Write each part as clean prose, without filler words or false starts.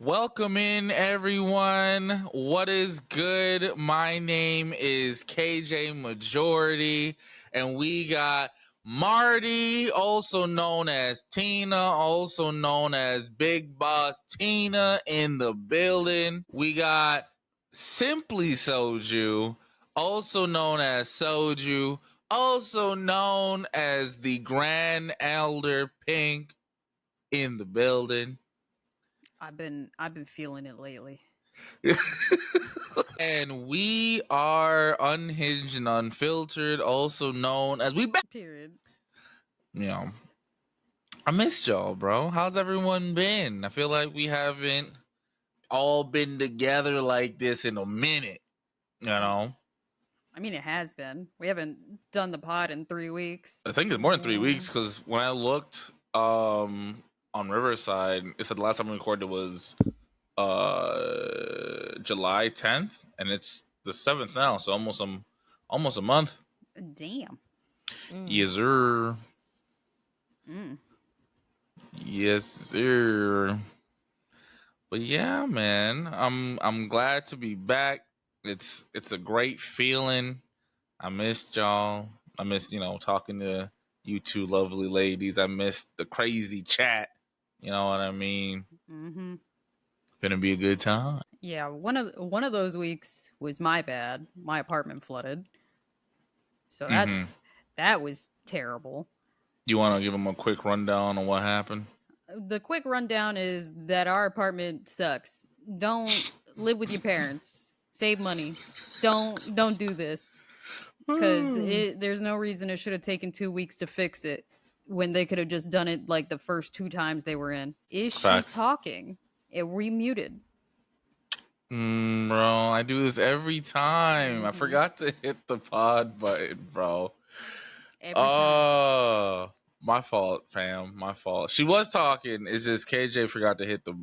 Welcome in, everyone. What is good? My name is KJ Majority, and we got Marty, also known as Tina, also known as Big Boss Tina, in the building. We got Simply Soju, also known as Soju, also known as the Grand Elder Pink, in the building. I've been feeling it lately. And we are Unhinged and Unfiltered, also known as we back. Period. I missed y'all, bro. How's everyone been? I feel like we haven't all been together like this in a minute. I mean, it has been. We haven't done the pod in 3 weeks. I think it's more than 3 weeks because when I looked on Riverside, it said the last time we recorded was July 10th, and it's the 7th now, so almost a month. Damn. Yes, sir. Yes, sir. But yeah, man, I'm glad to be back. It's a great feeling. I missed y'all. I miss talking to you two lovely ladies. I missed the crazy chat. You know what I mean? Mm-hmm. Gonna be a good time. Yeah, one of those weeks was my bad. My apartment flooded, so that was terrible. You want to give them a quick rundown on what happened? The quick rundown is that our apartment sucks. Don't live with your parents. Save money. Don't do this. Because there's no reason it should have taken 2 weeks to fix it when they could have just done it like the first 2 times they were in. Is Facts. she talking? It remuted. Bro, I do this every time. I forgot to hit the pod button, bro. Every time. My fault, fam. My fault. She was talking. It's just KJ forgot to hit the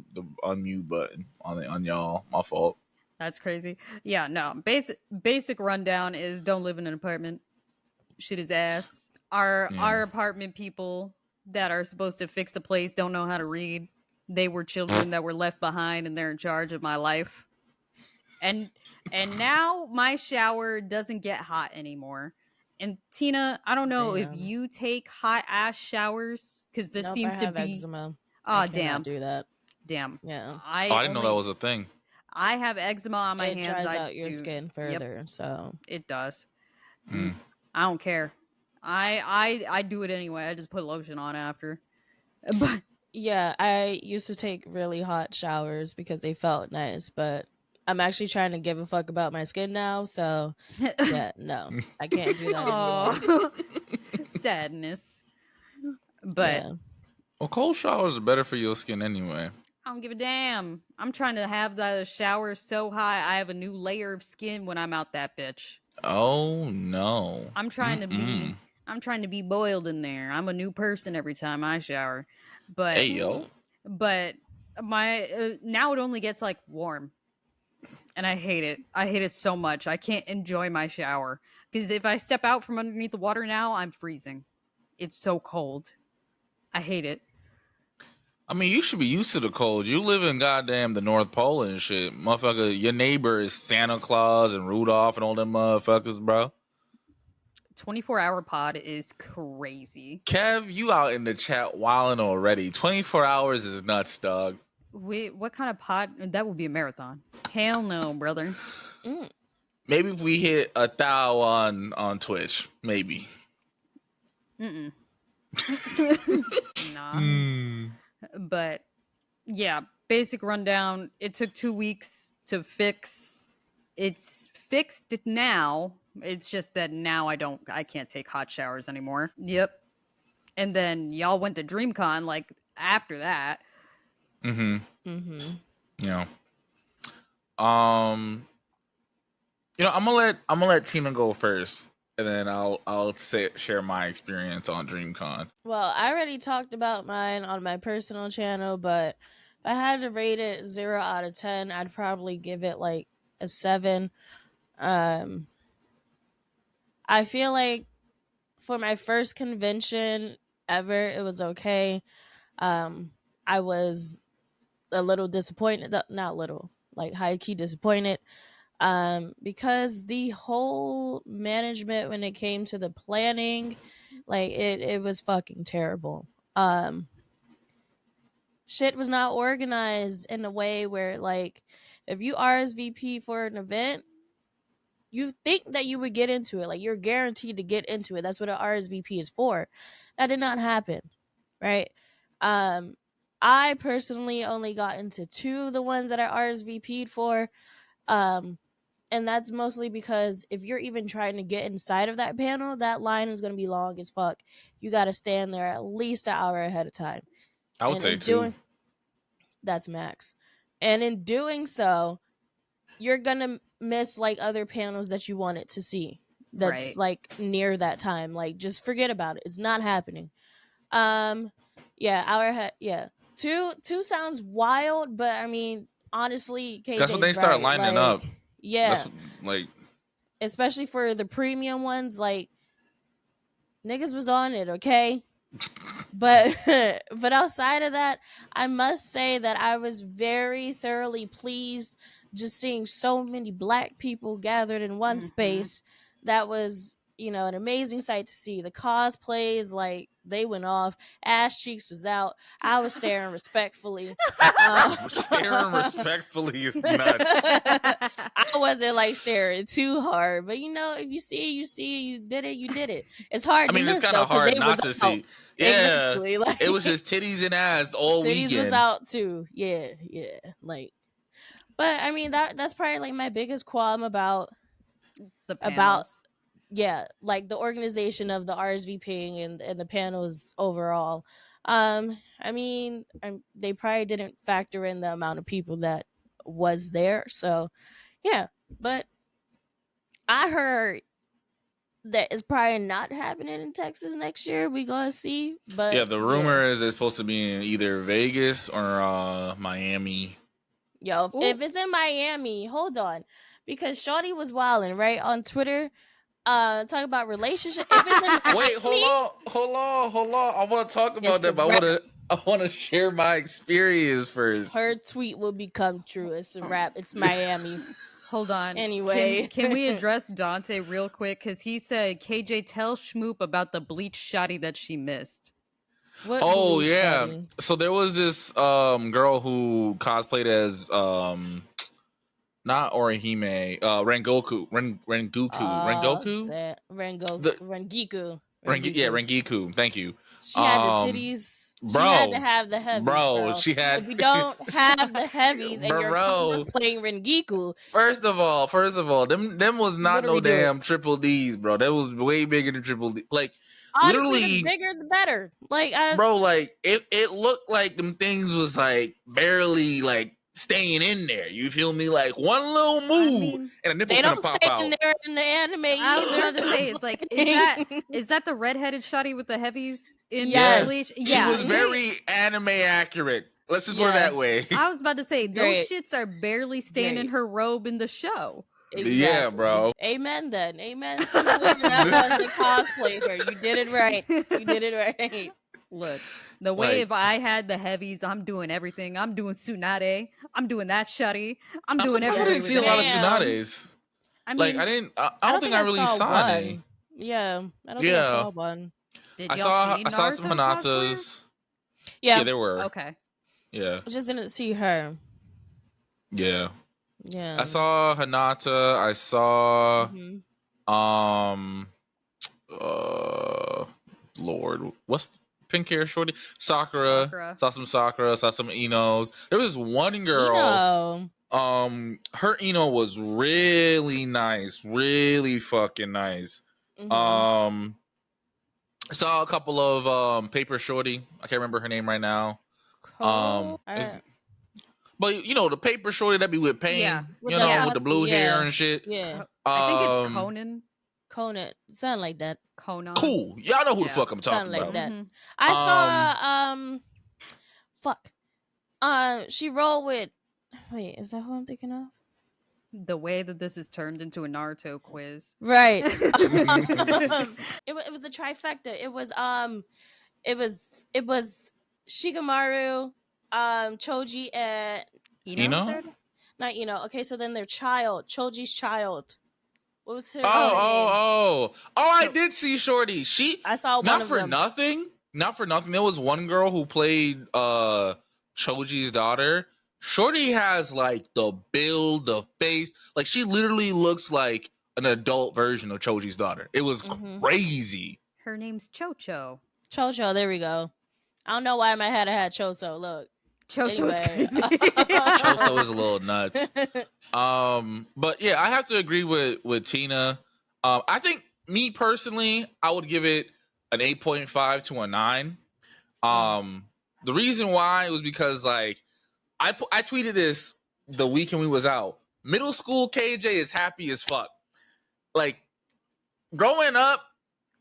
unmute button on y'all. My fault. That's crazy. Yeah, no. Basic rundown is don't live in an apartment. Shit is ass. Our apartment people that are supposed to fix the place don't know how to read. They were children that were left behind and they're in charge of my life. And now my shower doesn't get hot anymore. And Tina, I don't know if you take hot ass showers because this seems to be eczema. Oh, damn. Do that. Damn. Yeah. I didn't know that was a thing. I have eczema on my hands. It dries out your skin further, so it does. I don't care. I do it anyway. I just put lotion on after. But yeah, I used to take really hot showers because they felt nice, but I'm actually trying to give a fuck about my skin now, so yeah, no. I can't do that anymore. Sadness. But well, cold showers are better for your skin anyway. I don't give a damn. I'm trying to have the shower so high I have a new layer of skin when I'm out that bitch. Oh no. I'm trying to be boiled in there. I'm a new person every time I shower. But hey yo. But my now it only gets like warm. And I hate it. I hate it so much. I can't enjoy my shower because if I step out from underneath the water now, I'm freezing. It's so cold. I hate it. I mean, you should be used to the cold. You live in goddamn the North Pole and shit. Motherfucker, your neighbor is Santa Claus and Rudolph and all them motherfuckers, bro. 24-hour pod is crazy. Kev, you out in the chat wilding already. 24 hours is nuts, dog. Wait, what kind of pod? That would be a marathon. Hell no, brother. Maybe if we hit 1,000 on Twitch, maybe. Nah. But yeah, basic rundown. It took 2 weeks to fix. It's fixed now. It's just that now I can't take hot showers anymore. Yep. And then y'all went to DreamCon like after that. Yeah. I'm gonna let Tina go first, and then I'll share my experience on DreamCon. Well, I already talked about mine on my personal channel, but if I had to rate it 0 out of 10, I'd probably give it like a 7. I feel like for my first convention ever, it was okay. I was a little disappointed, not little, like high key disappointed, because the whole management when it came to the planning, like it was fucking terrible. Shit was not organized in a way where, like, if you RSVP for an event, you think that you would get into it, like you're guaranteed to get into it. That's what an RSVP is for. That did not happen, right? I personally only got into 2 of the ones that I RSVP'd for. And that's mostly because if you're even trying to get inside of that panel, that line is going to be long as fuck. You got to stand there at least an hour ahead of time. I would And say in 2. doing that's max. And in doing so, you're going to miss like other panels that you wanted to see. That's Right. like near that time. Like, just forget about it. It's not happening. Yeah, hour ahead. Yeah. 2 sounds wild, but I mean, honestly, That's when KJ's they start right. lining Like, up. yeah. That's like, Especially for the premium ones, like, niggas was on it, okay? But but outside of that, I must say that I was very thoroughly pleased just seeing so many Black people gathered in one space. That was, an amazing sight to see. The cosplays, like, they went off. Ass Cheeks was out. I was staring respectfully. staring respectfully is nuts. I wasn't like staring too hard, but if you see it, you see it. You did it. It's hard. I mean, to it's miss, kind though, of 'cause hard they not was to out. see. Yeah, Exactly. Like, it was just titties and ass all titties weekend. was out too. Yeah. Like, but I mean that's probably like my biggest qualm about The panels. like the organization of the RSVPing and the panels overall. I mean, they probably didn't factor in the amount of people that was there. So yeah, but I heard that it's probably not happening in Texas next year. We gonna see, but Yeah, the rumor is it's supposed to be in either Vegas or Miami. Yo, if it's in Miami, hold on, because Shawty was wilding right on Twitter, talking about relationship. If it's in Miami, Wait, hold on. I want to talk about it's a that, but wrap. I want to share my experience first. Her tweet will become true. It's a wrap. It's Miami. Hold on. Anyway, can we address Dante real quick? Because he said, KJ, tell Schmoop about the bleach shotty that she missed. What Oh bleach yeah. shawty? So there was this girl who cosplayed as not Orihime, Rengoku. Rengiku. Rengiku. Thank you. She had the titties. She Bro, had to have the heavies, bro. she had. If we don't have the heavies and you're Bro. cosplaying Rengiku, First of all, them was not What are no we doing? damn triple D's, bro. That was way bigger than triple D. Like, honestly, literally, the bigger the better. Like, bro, like it looked like them things was like barely like staying in there. You feel me? Like one little move and a nipple they gonna don't pop stay out. in there in the anime. I was either. about to say, it's like, is that the redheaded shotty with the heavies in Yes. Bleach? She was very anime accurate. Let's just put it that way. I was about to say, those Great. shits are barely staying in her robe in the show. Exactly. Yeah, bro. Amen then. Amen to whoever that was that cosplayed her. You did it right. You did it right. Look, the way if I had the heavies, I'm doing everything. I'm doing Tsunade. I'm doing that shotty. I'm doing everything. I didn't see a lot of Tsunades. I mean, like I didn't. I don't think I really saw any. Yeah, I don't think I saw one. Did I y'all see I saw some Hanatas. Yeah, there were. Okay. Yeah. I just didn't see her. Yeah. Yeah. I saw Hanata. I saw Lord, what's pink hair shorty? Sakura. Saw some Sakura, saw some Inos. There was one girl. Her Ino was really nice. Really fucking nice. Saw a couple of paper shorty. I can't remember her name right now. But you know the paper shorty that be with pain, with the blue hair and shit. Yeah, I think it's Conan. Sound like that. Conan. Cool. Y'all know who the fuck I'm talking like about. That. I saw she rolled with. Wait, is that who I'm thinking of? The way that this is turned into a Naruto quiz, right? It was the trifecta. It was Shikamaru, Choji and You know? third? Not okay, so then their child, Choji's child. What was her name? I did see Shorty. I saw one not of for them. nothing. Not for nothing. There was one girl who played Choji's daughter. Shorty has like the build, the face. Like she literally looks like an adult version of Choji's daughter. It was crazy. Her name's Chocho. Chocho, there we go. I don't know why in my head I had Choso. Look. Chocho's Anyway. crazy. Choso is a little nuts. But yeah, I have to agree with Tina. I think me personally, I would give it an 8.5 to a 9. The reason why was because like I tweeted this the weekend we was out. Middle school KJ is happy as fuck. Like growing up,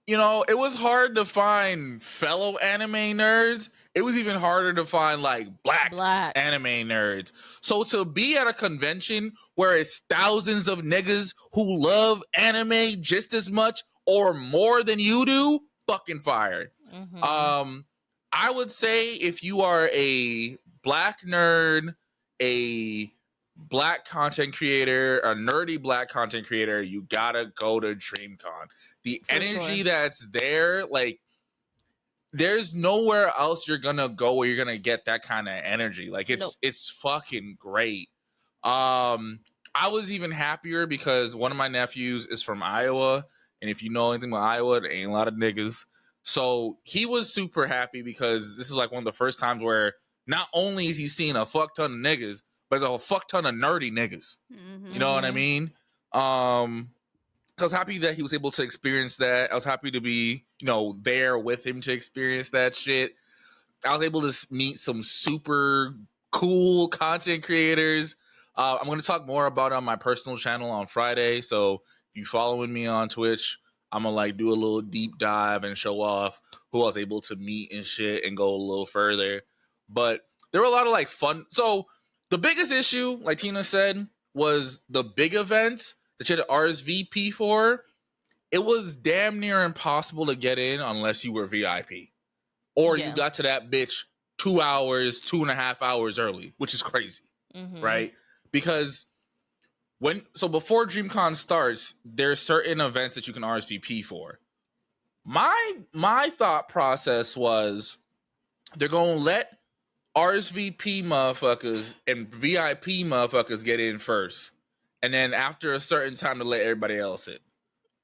you know, it was hard to find fellow anime nerds. It was even harder to find like black anime nerds. So to be at a convention where it's thousands of niggas who love anime just as much or more than you do, fucking fire. I would say if you are a black nerd, a black content creator, a nerdy black content creator, you gotta go to DreamCon. The energy that's there, like there's nowhere else you're gonna go where you're gonna get that kind of energy. Like it's fucking great. I was even happier because one of my nephews is from Iowa, and if you know anything about Iowa, there ain't a lot of niggas. So he was super happy because this is like one of the first times where not only is he seeing a fuck ton of niggas, but there's a fuck ton of nerdy niggas. You know what I mean? I was happy that he was able to experience that. I was happy to be, you know, there with him to experience that shit. I was able to meet some super cool content creators. I'm going to talk more about it on my personal channel on Friday. So if you following me on Twitch, I'm going to like do a little deep dive and show off who I was able to meet and shit and go a little further. But there were a lot of like fun. So the biggest issue, like Tina said, was the big events that you had to RSVP for. It was damn near impossible to get in unless you were VIP. Or you got to that bitch 2 hours, 2.5 hours early, which is crazy, right? Because before DreamCon starts, there's certain events that you can RSVP for. My thought process was they're gonna let RSVP motherfuckers and VIP motherfuckers get in first, and then after a certain time to let everybody else in.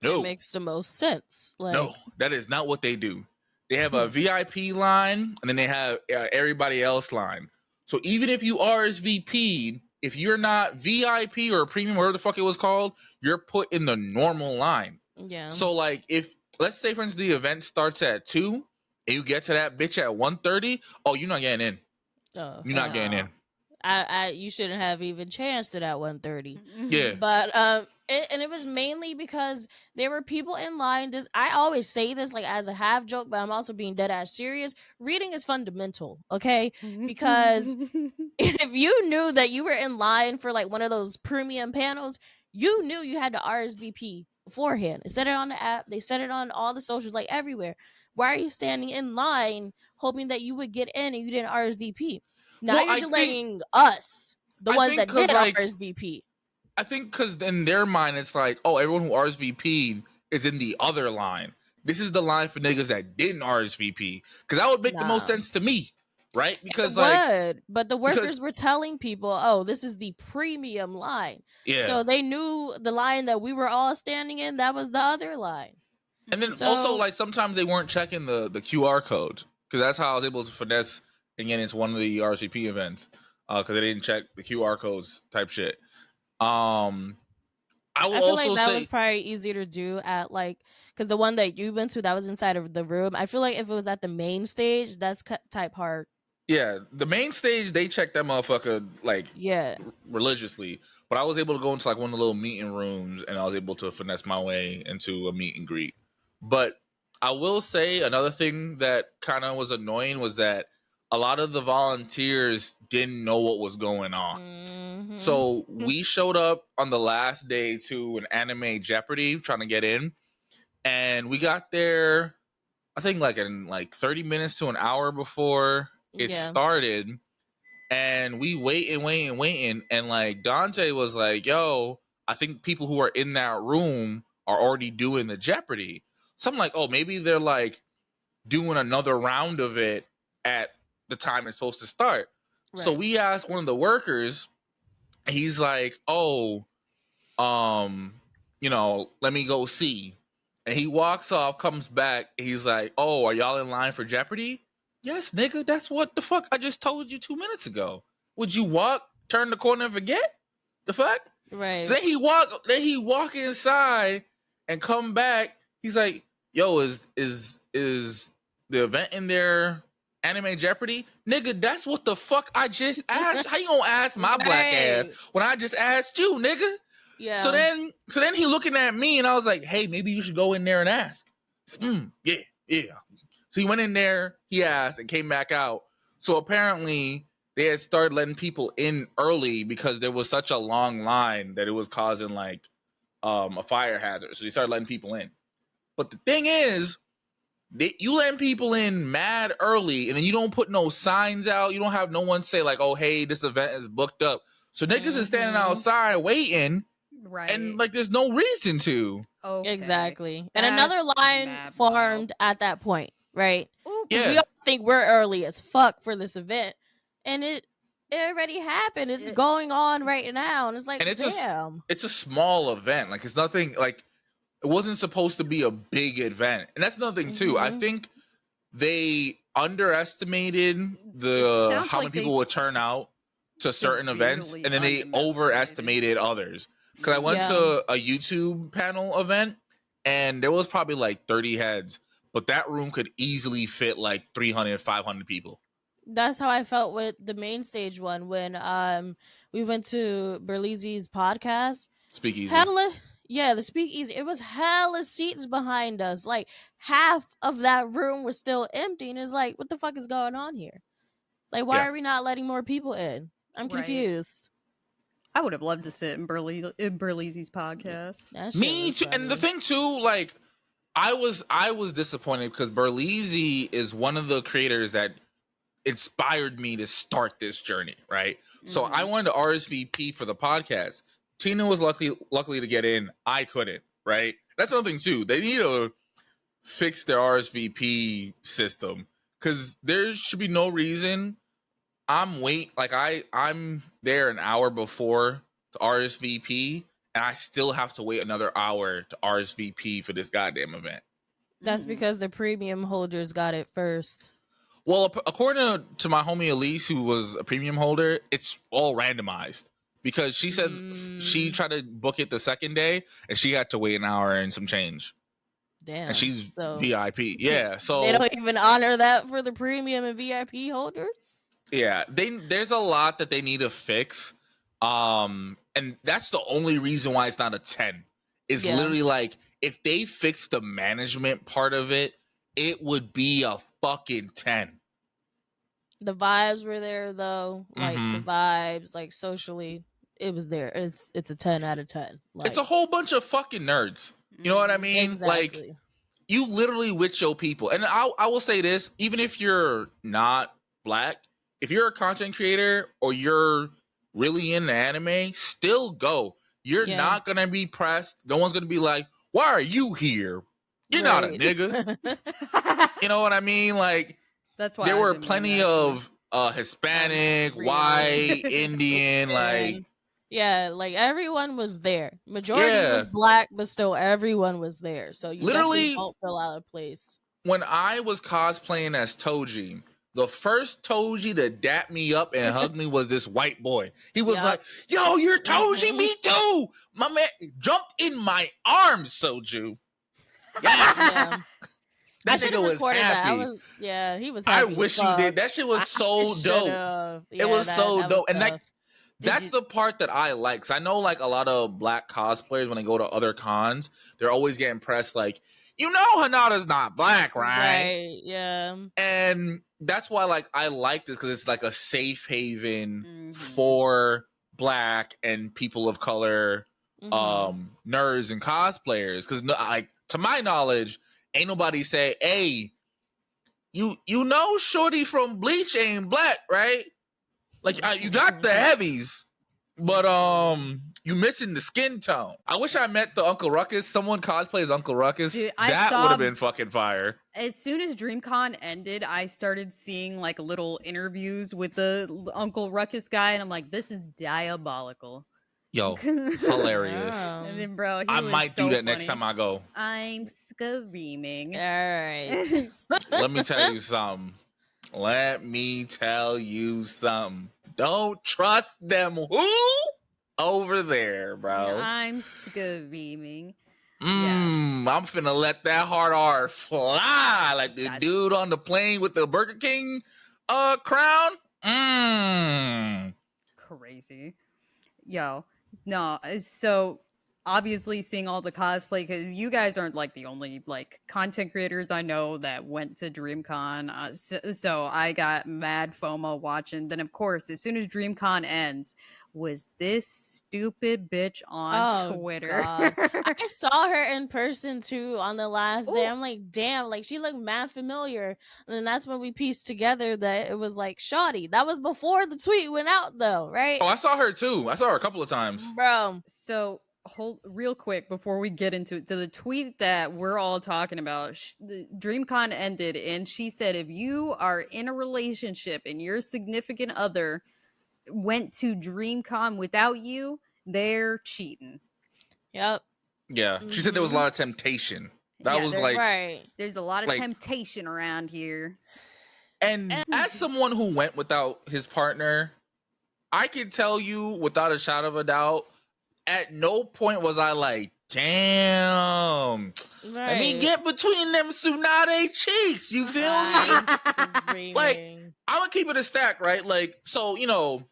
No, it makes the most sense. No, that is not what they do. They have a VIP line, and then they have everybody else line. So even if you RSVP'd, if you're not VIP or premium, whatever the fuck it was called, you're put in the normal line. Yeah. So like if let's say for instance the event starts at 2 and you get to that bitch at 1:30, oh, you're not getting in. Oh, you're not getting in. You shouldn't have even chanced it at 1:30. Yeah. But it was mainly because there were people in line. I always say this like as a half joke, but I'm also being dead ass serious. Reading is fundamental, okay? Because if you knew that you were in line for like one of those premium panels, you knew you had to RSVP beforehand. They said it on the app. They said it on all the socials, like everywhere. Why are you standing in line hoping that you would get in and you didn't RSVP? Now you're delaying us, the ones that did RSVP. I think because in their mind, it's like, oh, everyone who RSVP'd is in the other line. This is the line for niggas that didn't RSVP. Because that would make the most sense to me, right? Because but the workers were telling people, oh, this is the premium line. Yeah. So they knew the line that we were all standing in, that was the other line. And then also, like, sometimes they weren't checking the QR code. Because that's how I was able to finesse and get into one of the RSVP events. Because they didn't check the QR codes type shit. I feel like that was probably easier to do at like, because the one that you went to, that was inside of the room. I feel like if it was at the main stage, that's type hard. Yeah, the main stage, they checked that motherfucker like religiously. But I was able to go into like one of the little meeting rooms and I was able to finesse my way into a meet and greet. But I will say another thing that kind of was annoying was that a lot of the volunteers didn't know what was going on. So we showed up on the last day to an anime Jeopardy trying to get in. And we got there, I think like in like 30 minutes to an hour before it started. And we waiting. And like Dante was like, yo, I think people who are in that room are already doing the Jeopardy. So I'm like, oh, maybe they're like doing another round of it at the time it's supposed to start. Right. So we asked one of the workers, and he's like, oh, let me go see. And he walks off, comes back, he's like, oh, are y'all in line for Jeopardy? Yes, nigga, that's what the fuck I just told you 2 minutes ago. Would you turn the corner and forget? The fuck? Right. So then he walk inside and come back. He's like, yo, is the event in there anime Jeopardy? Nigga, that's what the fuck I just asked. How you gonna ask my black ass when I just asked you, nigga? Yeah. So then he looking at me, and I was like, hey, maybe you should go in there and ask. Yeah. So he went in there, he asked, and came back out. So apparently they had started letting people in early because there was such a long line that it was causing like a fire hazard. So they started letting people in. But the thing is, you letting people in mad early, and then you don't put no signs out. You don't have no one say like, oh, hey, this event is booked up. So niggas is standing outside waiting. Right. And like there's no reason to. Okay. Exactly. And another line formed at that point, right? Because we all think we're early as fuck for this event. And it already happened. It's going on right now. And it's like, damn. It's a small event. Like it's nothing like it wasn't supposed to be a big event. And that's another thing too. I think they underestimated how many people would turn out to certain events, and then they overestimated others. Because I went to a YouTube panel event, and there was probably like 30 heads, but that room could easily fit like 300, 500 people. That's how I felt with the main stage one when we went to Berlizzi's podcast. Speakeasy. The Speakeasy. It was hella seats behind us. Like half of that room was still empty, and it's like, what the fuck is going on here? Like, why are we not letting more people in? I'm confused. I would have loved to sit in Berlizzi's podcast. Me too. And the thing too, like, I was disappointed because Berlizzi is one of the creators that inspired me to start this journey, right? So I wanted to RSVP for the podcast. Tina was luckily to get in. I couldn't, right? That's another thing too. They need to fix their RSVP system because there should be no reason I'm there an hour before to RSVP, and I still have to wait another hour to RSVP for this goddamn event. That's because the premium holders got it first. Well, according to my homie Elise, who was a premium holder, it's all randomized because she said she tried to book it the second day, and she had to wait an hour and some change. Damn. And she's VIP. Yeah, so they don't even honor that for the premium and VIP holders? Yeah, there's a lot that they need to fix, and that's the only reason why it's not a 10. Is literally like if they fix the management part of it, it would be a fucking 10. The vibes were there though, like the vibes, like socially, it was there. It's a 10 out of 10. Like, it's a whole bunch of fucking nerds. You know what I mean? Exactly. Like you literally with your people, and I will say this: even if you're not black. If you're a content creator or you're really into anime, still go. You're not going to be pressed. No one's going to be like, why are you here? You're not a nigga. You know what I mean? Like, that's why there were plenty of Hispanic, white, Indian, like. Yeah, like everyone was there. Majority was black, but still everyone was there. So you literally don't feel out of place. When I was cosplaying as Toji, the first Toji to dap me up and hug me was this white boy. He was like, yo, you're Toji, me too. My man jumped in my arms, Soju. Yes. That nigga was happy. He was happy. I wish you did. That shit was so dope. It was so dope. And that's the part that I like. Cause I know like a lot of black cosplayers, when they go to other cons, they're always getting pressed like, you know Hanada's not black, right? Right, yeah. And that's why like I like this because it's like a safe haven for black and people of color nerds and cosplayers. Because like to my knowledge, ain't nobody say, hey, you know Shorty from Bleach ain't black, right? Like you got the heavies, but you missing the skin tone. I wish I met the Uncle Ruckus. Someone cosplays Uncle Ruckus. Dude, that would have been fucking fire. As soon as DreamCon ended, I started seeing like little interviews with the Uncle Ruckus guy, and I'm like, this is diabolical. Yo, hilarious. And then, bro, I might do that next time I go. I'm screaming. All right. Let me tell you something. Don't trust them. Who? Over there, bro. I'm screaming. I'm finna let that hard R fly like the dude on the plane with the Burger King crown. Crazy. Yo, no. So obviously seeing all the cosplay, because you guys aren't like the only like content creators I know that went to DreamCon. So I got mad FOMO watching. Then of course, as soon as DreamCon ends, was this stupid bitch on Twitter. I saw her in person too on the last day. I'm like, damn, like she looked mad familiar. And then that's when we pieced together that it was like Shawty. That was before the tweet went out though, right? Oh, I saw her too. I saw her a couple of times. Bro. So hold real quick before we get into it, to the tweet that we're all talking about. DreamCon ended and she said, if you are in a relationship and your significant other went to DreamCon without you, they're cheating. Yep. Yeah. She said there was a lot of temptation. That was like, right. There's a lot of temptation around here. And as someone who went without his partner, I can tell you without a shadow of a doubt, at no point was I like, damn, let me get between them Tsunade cheeks. You feel me? Like, I'm gonna keep it a stack, right? Like, so, you know,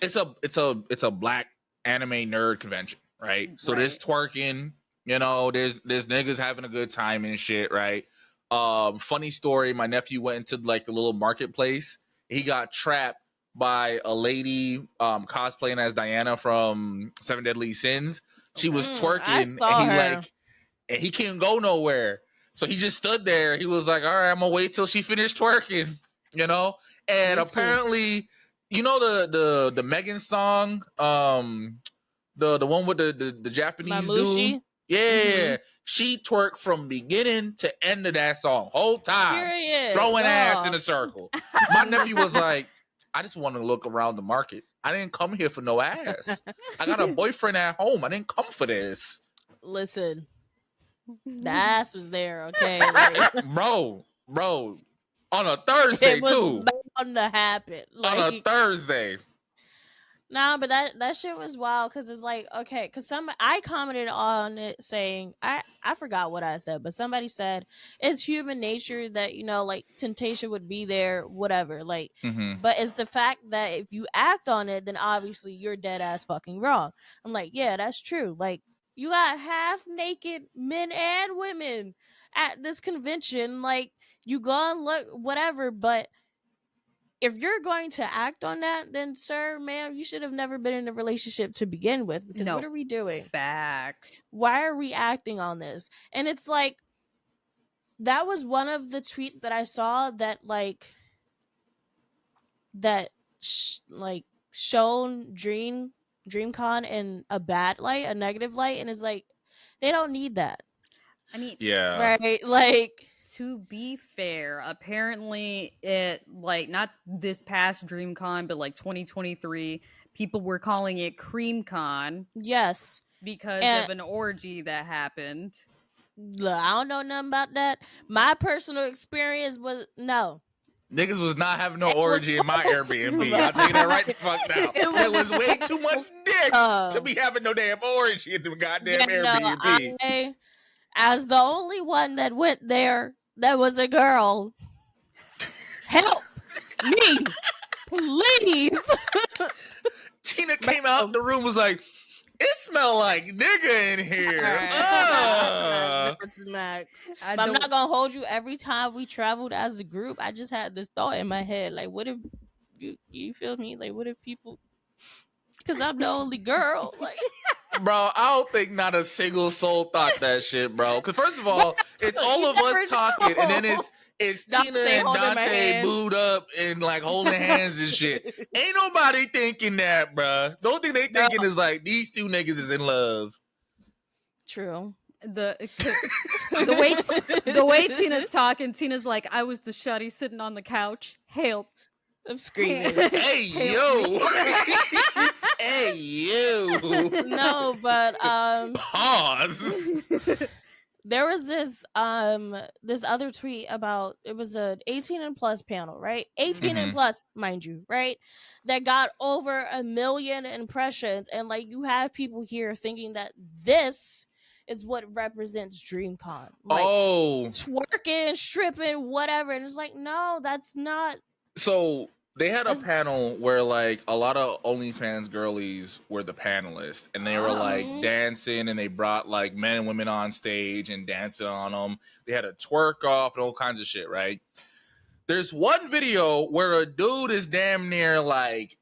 it's a black anime nerd convention, right? So there's twerking, you know, there's niggas having a good time and shit, right? Funny story, my nephew went into like the little marketplace. He got trapped by a lady cosplaying as Diana from Seven Deadly Sins. She was twerking and he couldn't go nowhere. So he just stood there. He was like, all right, I'm gonna wait till she finished twerking, you know? And apparently, you know the Megan song, the one with the Japanese dude? Yeah. She twerked from beginning to end of that song. Whole time. Throwing ass in a circle. My nephew was like, I just want to look around the market. I didn't come here for no ass. I got a boyfriend at home. I didn't come for this. Listen, the ass was there, okay? Like, bro, on a Thursday it was too. Bound to happen. Like, on a Thursday. Nah, but that shit was wild because it's like, okay, because I commented on it saying I forgot what I said, but somebody said it's human nature that, you know, like temptation would be there, whatever, like, but it's the fact that if you act on it, then obviously you're dead ass fucking wrong. I'm like, yeah, that's true. Like, you got half naked men and women at this convention, like, you go and look, whatever, but if you're going to act on that, then sir, ma'am, you should have never been in a relationship to begin with, because what are we doing? Facts. Why are we acting on this? And it's like, that was one of the tweets that I saw that shown DreamCon in a bad light, a negative light, and it's like, they don't need that. I mean, yeah, right? Like, to be fair, apparently it, like, not this past DreamCon, but like 2023, people were calling it CreamCon. Yes. Because of an orgy that happened. Look, I don't know nothing about that. My personal experience was no. Niggas was not having no orgy in my Airbnb. I'll tell you that right the fuck now. There was way too much dick to be having no damn orgy in the goddamn Airbnb. No, as the only one that went there, that was a girl. Help me, please. Tina came out the room, was like, it smell like nigga in here. That's Max. But I'm not gonna hold you. Every time we traveled as a group, I just had this thought in my head, like, what if you feel me? Like, what if people? Because I'm the only girl. Like, bro, I don't think not a single soul thought that shit, bro. Because first of all, it's all of us talking, and then It's Dante Tina and holding my Dante hand. booed up and like holding hands and shit. Ain't nobody thinking that, bruh. The only thing they thinking is like these two niggas is in love. True. The way Tina's talking, Tina's like, I was the shutty sitting on the couch. Help. I'm screaming. Hey, Help yo. me. Hey, you. No, but Pause. there was this other tweet about, it was a 18 and plus panel, right? 18 and Mhm. plus, mind you, right? That got over 1 million impressions, and like you have people here thinking that this is what represents DreamCon. Like twerking, stripping, whatever. And it's like, no, that's not. So they had a panel where like a lot of OnlyFans girlies were the panelists, and they were like dancing, and they brought like men and women on stage and dancing on them. They had a twerk off and all kinds of shit, right? There's one video where a dude is damn near like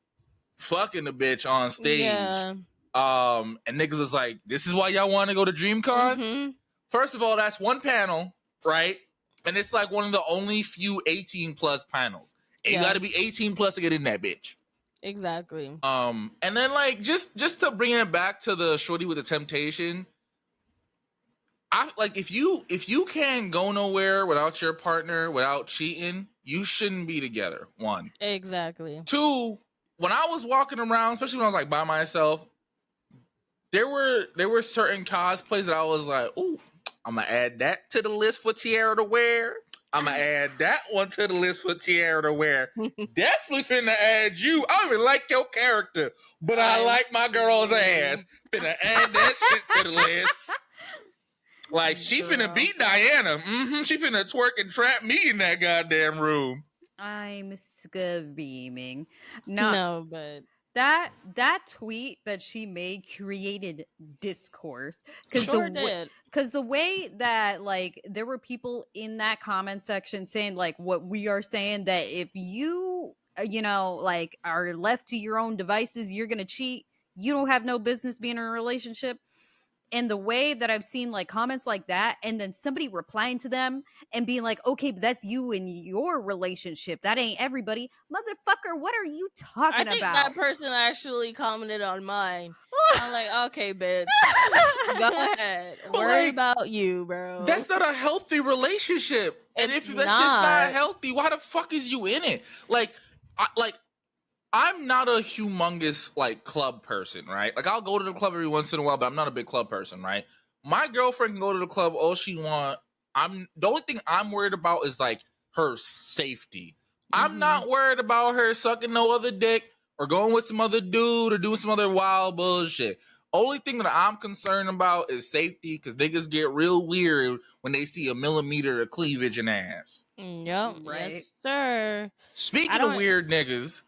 fucking a bitch on stage. Yeah. And niggas was like, this is why y'all want to go to DreamCon? First of all, that's one panel, right? And it's like one of the only few 18 plus panels. And you got to be 18 plus to get in that bitch. Exactly. And then like just to bring it back to the shorty with the temptation, I like if you can't go nowhere without your partner without cheating, you shouldn't be together. One. Exactly. Two, when I was walking around, especially when I was like by myself, there were certain cosplays that I was like, ooh, I'm gonna add that to the list for Tiara to wear. I'm gonna add that one to the list for Tiara to wear. Definitely finna add you. I don't even like your character, but I like my girl's ass. Finna add that shit to the list. Like, she finna beat Diana. She finna twerk and trap me in that goddamn room. I'm screaming. No, but that tweet that she made created discourse because the way that like there were people in that comment section saying like what we are saying, that if you like are left to your own devices, you're gonna cheat. You don't have no business being in a relationship. And the way that I've seen like comments like that, and then somebody replying to them and being like, okay, but that's you and your relationship. That ain't everybody. Motherfucker, what are you talking about? I think that person actually commented on mine. I'm like, okay, bitch. Go ahead. Worry about you, bro. That's not a healthy relationship. And if that's just not healthy, why the fuck is you in it? I'm not a humongous like club person, right? Like I'll go to the club every once in a while, but I'm not a big club person, right? My girlfriend can go to the club all she want. The only thing I'm worried about is like her safety. I'm not worried about her sucking no other dick or going with some other dude or doing some other wild bullshit. Only thing that I'm concerned about is safety, because niggas get real weird when they see a millimeter of cleavage and ass. Yep, right. Yes, sir. Speaking of weird niggas,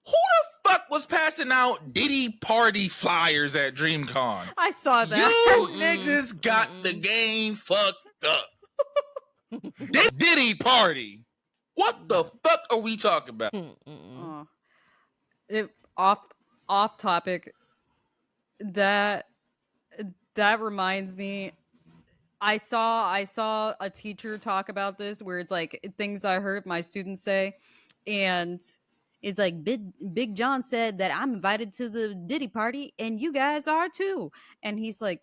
who the fuck was passing out Diddy party flyers at DreamCon? I saw that. You niggas got the game fucked up. Diddy party. What the fuck are we talking about? Off topic. That reminds me. I saw a teacher talk about this where it's like things I heard my students say, and it's like Big John said that I'm invited to the Diddy party and you guys are too. And he's like,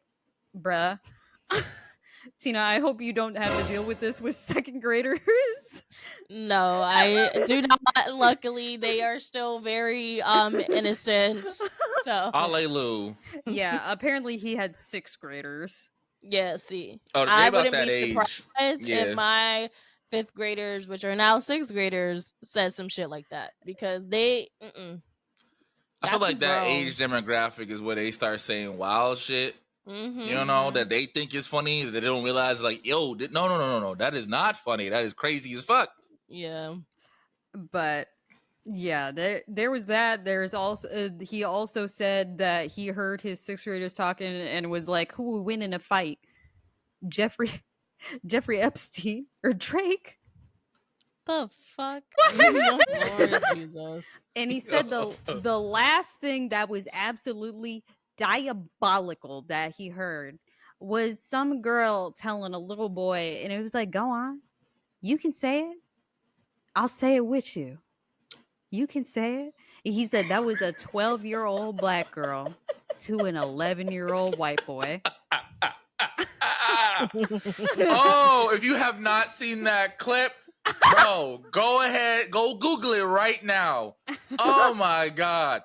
bruh, Tina, I hope you don't have to deal with this with second graders. No, I do not. Luckily, they are still very innocent. So Hallelujah. Yeah, apparently he had sixth graders. Yeah, see. Oh, I wouldn't be surprised if my fifth graders, which are now sixth graders, said some shit like that, because they I feel like that age demographic is where they start saying wild shit. You know, that they think is funny, that they don't realize like, yo, no, that is not funny. That is crazy as fuck. Yeah. But yeah, there was that. There's also he also said that he heard his sixth graders talking and was like, who would win in a fight, Jeffrey Epstein or Drake? The fuck? Lord Jesus. And he said the last thing that was absolutely diabolical that he heard was some girl telling a little boy, and it was like, go on, You can say it. I'll say it with you. You can say it. He said that was a 12-year-old black girl to an 11-year-old white boy. Oh, if you have not seen that clip, bro, go ahead, go Google it right now. Oh my God.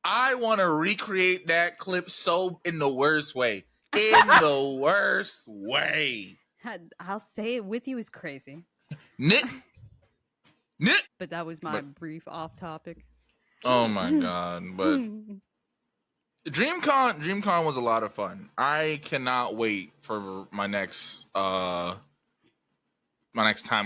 I want to recreate that clip so in the worst way. In the worst way. I'll say it with you is crazy. Nick. But that was my brief off topic. Oh my God. But DreamCon was a lot of fun. I cannot wait for my next time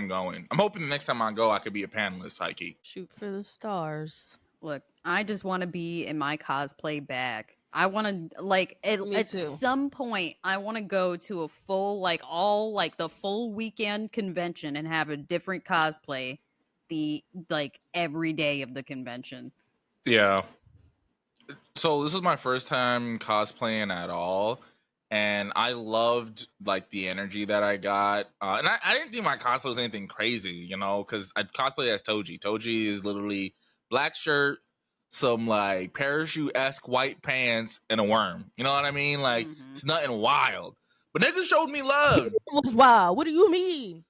going. I'm hoping the next time I go I could be a panelist, Heike. Shoot for the stars. Look, I just want to be in my cosplay bag. I want to at some point I want to go to a full the full weekend convention and have a different cosplay every day of the convention. Yeah. So this was my first time cosplaying at all, and I loved the energy that I got. And I didn't think my cosplay was anything crazy, because I cosplayed as Toji. Toji is literally black shirt, some parachute-esque white pants, and a worm. You know what I mean? It's nothing wild. But niggas showed me love. It was wild. What do you mean?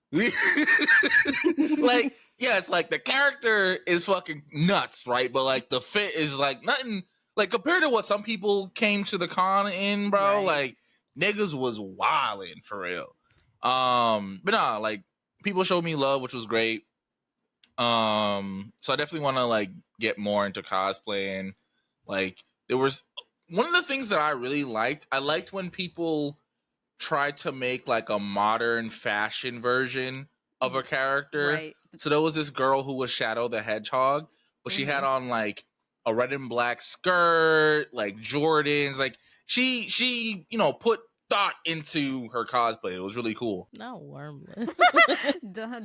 Yes, the character is fucking nuts, right? But the fit is nothing. Compared to what some people came to the con in, bro, Right. Niggas was wildin' for real. But nah, people showed me love, which was great. So I definitely want to get more into cosplaying. There was one of the things that I really liked. I liked when people tried to make a modern fashion version of a character. Right. So there was this girl who was Shadow the Hedgehog, but she had on a red and black skirt, Jordans. She put thought into her cosplay. It was really cool. Not wormless.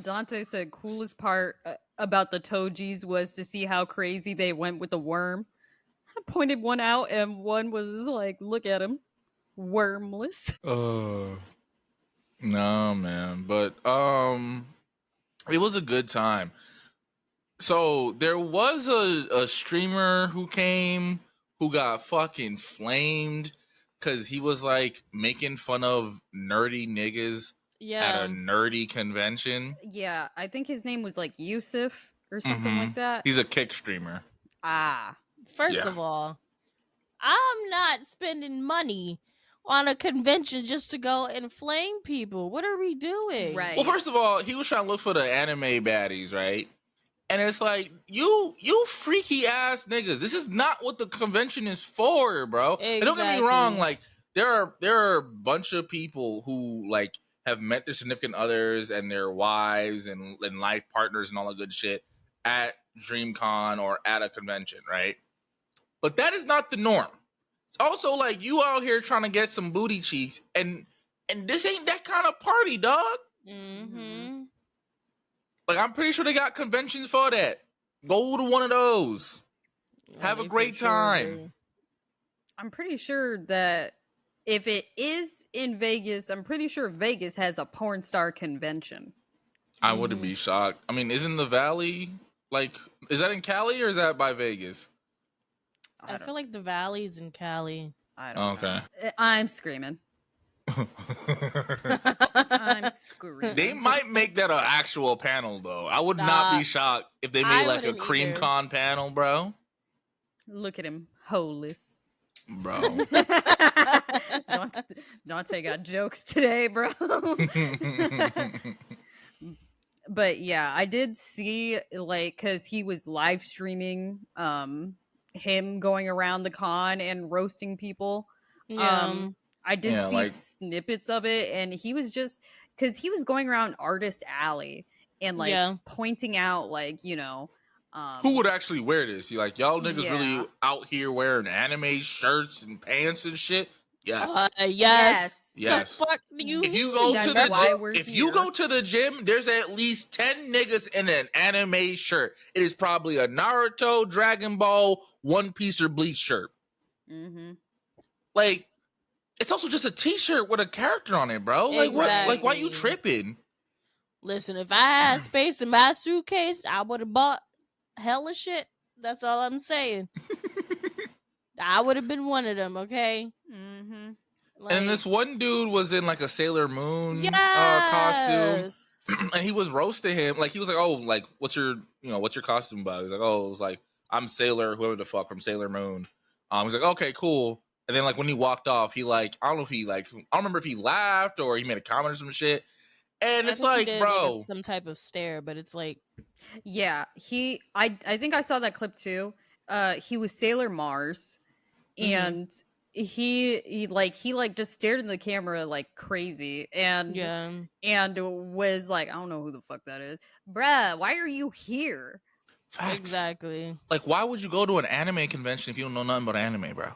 Dante said coolest part about the Tojis was to see how crazy they went with the worm. I pointed one out and one was look at him. Wormless. No, man. But it was a good time. So there was a streamer who came who got fucking flamed because he was making fun of nerdy niggas at a nerdy convention. Yeah, I think his name was Yusuf or something like that. He's a kick streamer. First of all, I'm not spending money on a convention just to go and flame people. What are we doing? Right. Well, first of all, he was trying to look for the anime baddies, right? And it's you freaky ass niggas. This is not what the convention is for, bro. Exactly. And don't get me wrong, there are a bunch of people who have met their significant others and their wives and life partners and all that good shit at DreamCon or at a convention, right? But that is not the norm. It's also you out here trying to get some booty cheeks, and this ain't that kind of party, dog. Mm-hmm. I'm pretty sure they got conventions for that. Go to one of those. Have a great time. I'm pretty sure that if it is in Vegas, I'm pretty sure Vegas has a porn star convention. I wouldn't be shocked. I mean, isn't the Valley is that in Cali or is that by Vegas? I feel like the Valley's in Cali. I don't know. Okay. I'm screaming. I'm screaming. They might make that an actual panel though. I would not be shocked if they made a Cream Con panel, bro. Look at him, holeless. Bro. Dante got jokes today, bro. But yeah, I did see because he was live streaming him going around the con and roasting people. I did see snippets of it, and he was just because he was going around Artist Alley and pointing out who would actually wear this? You y'all niggas really out here wearing anime shirts and pants and shit? Yes. Yes. The fuck do you if you go to the go to the gym, there's at least 10 niggas in an anime shirt. It is probably a Naruto, Dragon Ball, One Piece, or Bleach shirt. Mm-hmm. It's also just a t-shirt with a character on it, bro. Why you tripping? Listen, if I had space in my suitcase, I would have bought hella shit. That's all I'm saying. I would have been one of them, okay? Mm-hmm. Like, And this one dude was in like a Sailor Moon costume, yes. and he was roasting him. Like he was like, "Oh, like what's your costume about?" He's like, "Oh, it was like I'm Sailor, whoever the fuck from Sailor Moon." He's like, "Okay, cool." And then like when he walked off, he like I don't know if he like I don't remember if he laughed or he made a comment or some shit. And I it's think he like, did like bro, some type of stare, but it's like, Yeah, I think I saw that clip too. He was Sailor Mars, and he just stared in the camera like crazy, yeah, and was like, I don't know who the fuck that is, bruh. Why are you here? facts. exactly. Like, why would you go to an anime convention if you don't know nothing about anime, bro?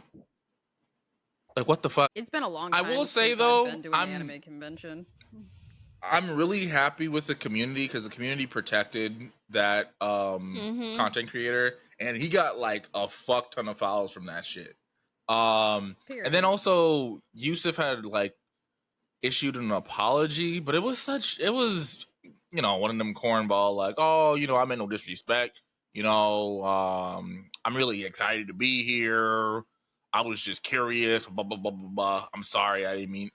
Like, what the fuck? It's been a long I time will say since though, I've been to an anime convention. I'm really happy with the community because the community protected that content creator, and he got like a fuck ton of files from that shit. And then Period. also Yusuf had like issued an apology, but it was one of them cornball like, oh, I meant no disrespect. I'm really excited to be here. I was just curious. Blah blah blah blah blah. I'm sorry. I didn't mean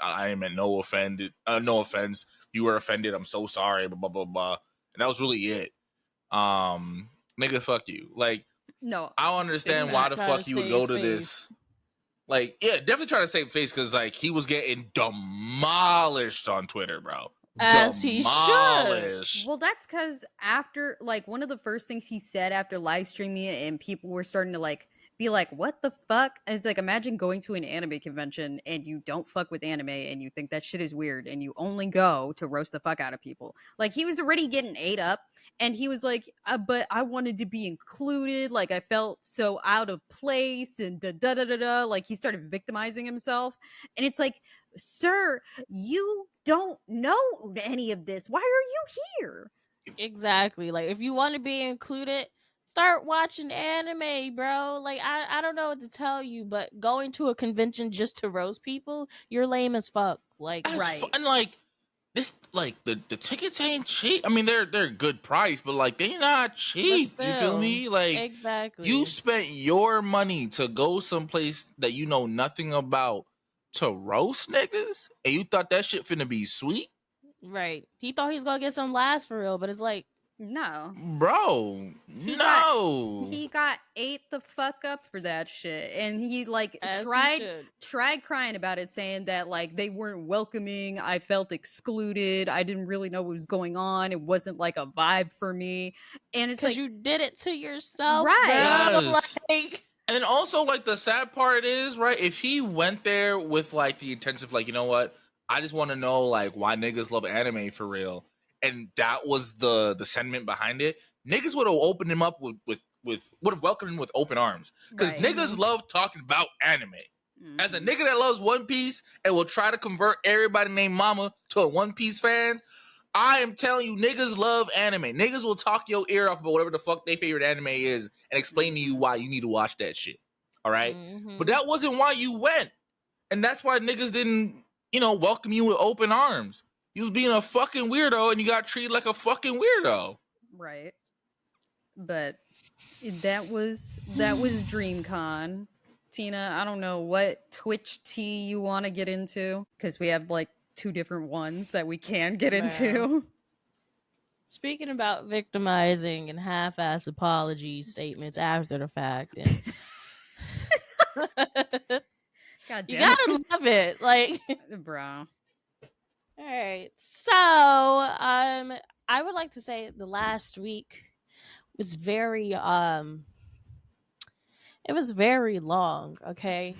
no offended. No offense. You were offended. I'm so sorry. Blah blah blah blah. And that was really it. Nigga, fuck you. Like, No, I don't He understand was why just the trying to fuck you would save go to face. this. Like, yeah, definitely trying to save face because like he was getting demolished on Twitter, bro. As he should. well, that's because after like one of the first things he said after live streaming it, and people were starting to like be like, "What the fuck?" And it's like, imagine going to an anime convention and you don't fuck with anime and you think that shit is weird and you only go to roast the fuck out of people. Like he was already getting ate up, and he was like, "But I wanted to be included. Like I felt so out of place and da da da da da." Like he started victimizing himself, and it's like, sir, you don't know any of this. Why are you here? Exactly. Like, if you want to be included, start watching anime, bro. Like, I don't know what to tell you, but going to a convention just to roast people, you're lame as fuck. Like, Right. And like this, like the tickets ain't cheap. I mean, they're good price, but like they not but cheap. You feel still, me? Like exactly. you spent your money to go someplace that you know nothing about to roast niggas, and you thought that shit finna be sweet. Right. He thought he was gonna get some laughs for real, but it's like, No. Bro, He got ate the fuck up for that shit. And he like as he should. tried crying about it, saying that like they weren't welcoming. I felt excluded. I didn't really know what was going on. It wasn't like a vibe for me. And it's Because like, you did it to yourself, Right. bro. Yes. Like, And then also, like, the sad part is, right, if he went there with, like, the intention of, like, you know what, I just want to know, like, why niggas love anime for real, and that was the sentiment behind it, niggas would have opened him up would have welcomed him with open arms. Because Right. niggas love talking about anime. As a Mhm. nigga that loves One Piece and will try to convert everybody named Mama to a One Piece fan, I am telling you, niggas love anime. Niggas will talk your ear off about whatever the fuck their favorite anime is and explain to you why you need to watch that shit. All right? But that wasn't why you went. And that's why niggas didn't, welcome you with open arms. You was being a fucking weirdo and you got treated like a fucking weirdo. Right. But that was DreamCon. Tina, I don't know what Twitch tea you want to get into, because we have like two different ones that we can get into. Speaking about victimizing and half-ass apology statements after the fact, and God you damn gotta love it, like, it. Bro. all right. So, I would like to say the last week was very it was very long, okay?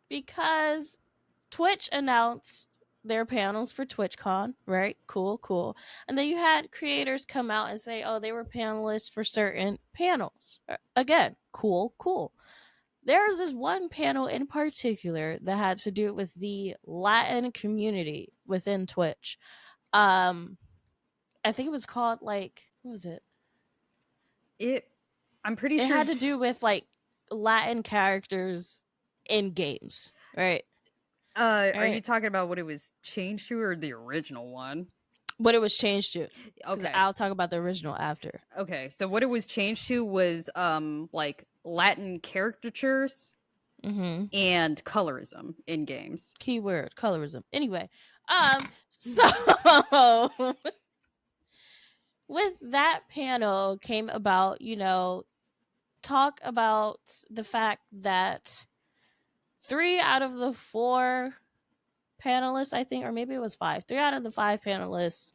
Because Twitch announced their panels for TwitchCon, right? Cool. And then you had creators come out and say, oh, they were panelists for certain panels. Again, cool. There's this one panel in particular that had to do with the Latin community within Twitch. I think it was called, like, what was it? I'm pretty It sure had to do with like Latin characters in games, right? Are you talking about what it was changed to or the original one? What it was changed to. Okay. I'll talk about the original after. Okay, so what it was changed to was like Latin caricatures and colorism in games. Keyword colorism. Anyway, so with that panel came about, talk about the fact that 3 out of the 4 panelists, I think, or maybe it was 5. 3 out of the 5 panelists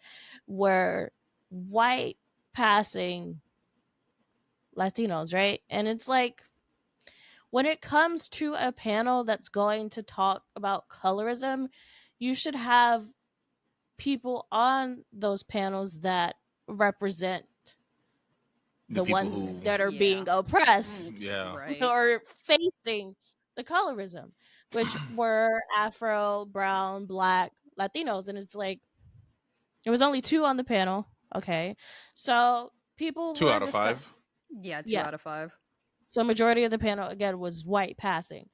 were white passing Latinos, right? And it's like, when it comes to a panel that's going to talk about colorism, you should have people on those panels that represent the ones that are being oppressed right. or facing the colorism, which were Afro, Brown, Black, Latinos. And it's like, there was only 2 on the panel. Okay. So people 2 out of 5. Yeah, 2 out of 5. So majority of the panel, again, was white passing.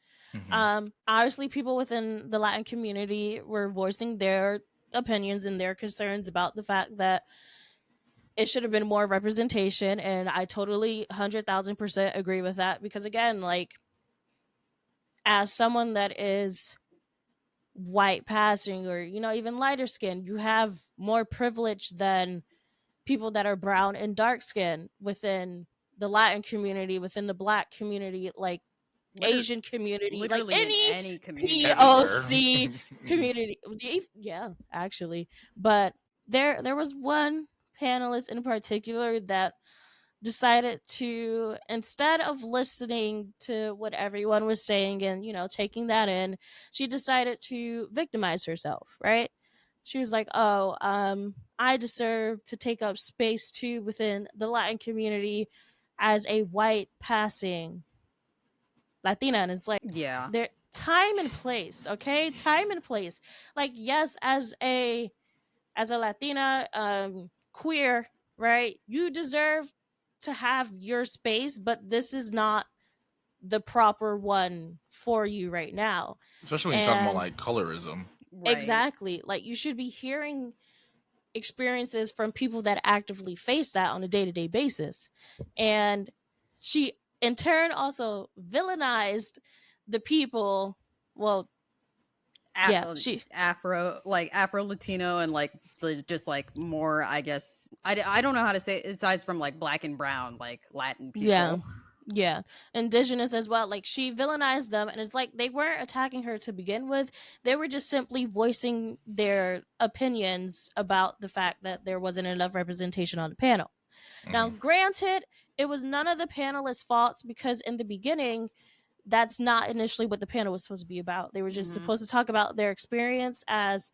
Obviously, people within the Latin community were voicing their opinions and their concerns about the fact that it should have been more representation, and I totally 100,000% agree with that, because again, like, as someone that is white passing or even lighter skin, you have more privilege than people that are brown and dark skin within the Latin community, within the Black community, like Asian community, like any community, POC community. Yeah, actually. But there was one panelist in particular that decided to, instead of listening to what everyone was saying and taking that in, she decided to victimize herself, right? She was like, oh, I deserve to take up space too within the Latin community as a white passing Latina. And it's like, there, time and place, okay? Time and place. Like, yes, as a Latina, queer, right? You deserve to have your space, but this is not the proper one for you right now. Especially when you're talking about like colorism. Right. Exactly. Like, you should be hearing experiences from people that actively face that on a day-to-day basis. And she in turn also villainized the people. Well, Afro Latino and like just like more, I guess I don't know how to say it, aside from like Black and brown, like Latin people. Yeah, indigenous as well. Like, she villainized them, and it's like they weren't attacking her to begin with. They were just simply voicing their opinions about the fact that there wasn't enough representation on the panel. Now, granted, it was none of the panelists' faults, because in the beginning, that's not initially what the panel was supposed to be about. They were just supposed to talk about their experience as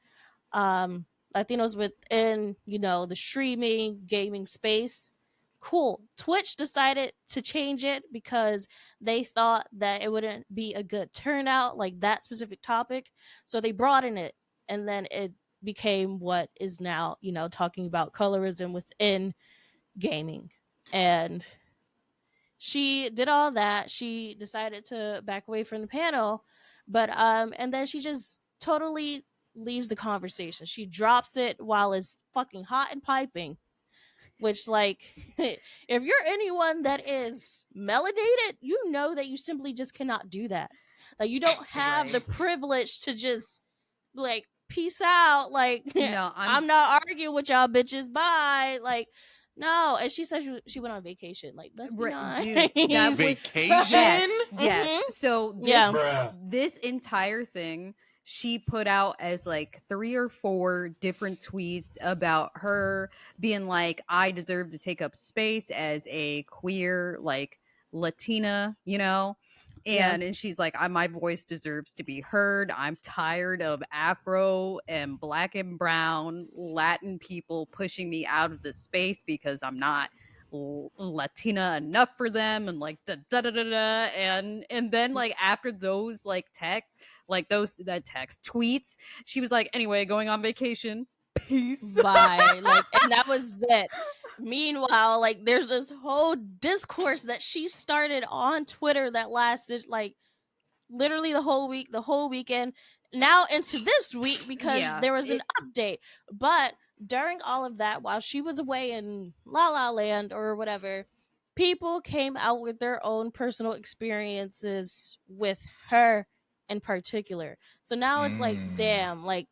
Latinos within, the streaming gaming space. Cool. Twitch decided to change it because they thought that it wouldn't be a good turnout, like that specific topic. So they broadened it, and then it became what is now, talking about colorism within gaming. And she did all that. She decided to back away from the panel, but and then she just totally leaves the conversation. She drops it while it's fucking hot and piping, which, like, if you're anyone that is melanated, you know that you simply just cannot do that. Like, you don't have the privilege to just, like, peace out. Like, no, I'm not arguing with y'all bitches. Bye. Like, no. And she said she went on vacation. Like, let's be nice. Dude, that vacation? Yes. So this entire thing she put out as like 3 or 4 different tweets about her being like, I deserve to take up space as a queer, like, Latina, and she's like, my voice deserves to be heard. I'm tired of Afro and Black and brown Latin people pushing me out of the space because I'm not Latina enough for them, and like da da da da da. And then, like, after those that text tweets, she was like, anyway, going on vacation, peace, bye. Like, and that was it. Meanwhile, like, there's this whole discourse that she started on Twitter that lasted like literally the whole week, the whole weekend. now into this week because Yeah, there was an update. But during all of that, while she was away in La La Land or whatever, people came out with their own personal experiences with her in particular. So now it's like, damn, like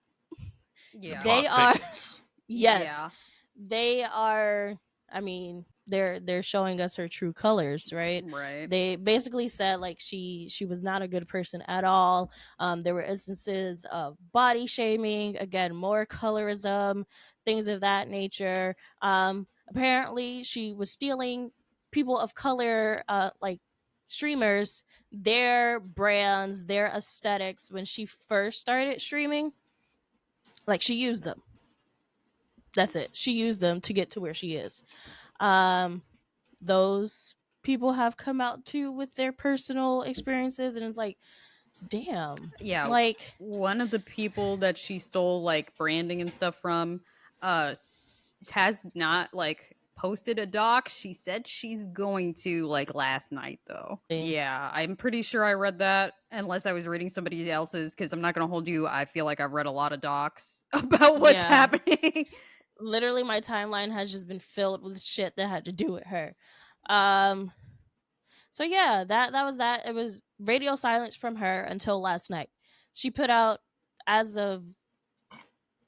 The yeah, they plot are thickens. yes, yeah, they are. I mean, they're showing us her true colors, right? right. They basically said like she was not a good person at all. There were instances of body shaming, again, more colorism, things of that nature. Apparently, she was stealing people of color, like streamers, their brands, their aesthetics when she first started streaming. Like she used them. That's it. She used them to get to where she is. Um, those people have come out too with their personal experiences, and it's like, damn, Yeah, like, one of the people that she stole like branding and stuff from has not like posted a doc. She said she's going to like last night though. Yeah, I'm pretty sure I read that unless I was reading somebody else's cuz I'm not going to hold you. I feel like I've read a lot of docs about what's yeah, happening. literally my timeline has just been filled with shit that had to do with her. Um, so yeah, that was that. It was radio silence from her until last night. She put out, as of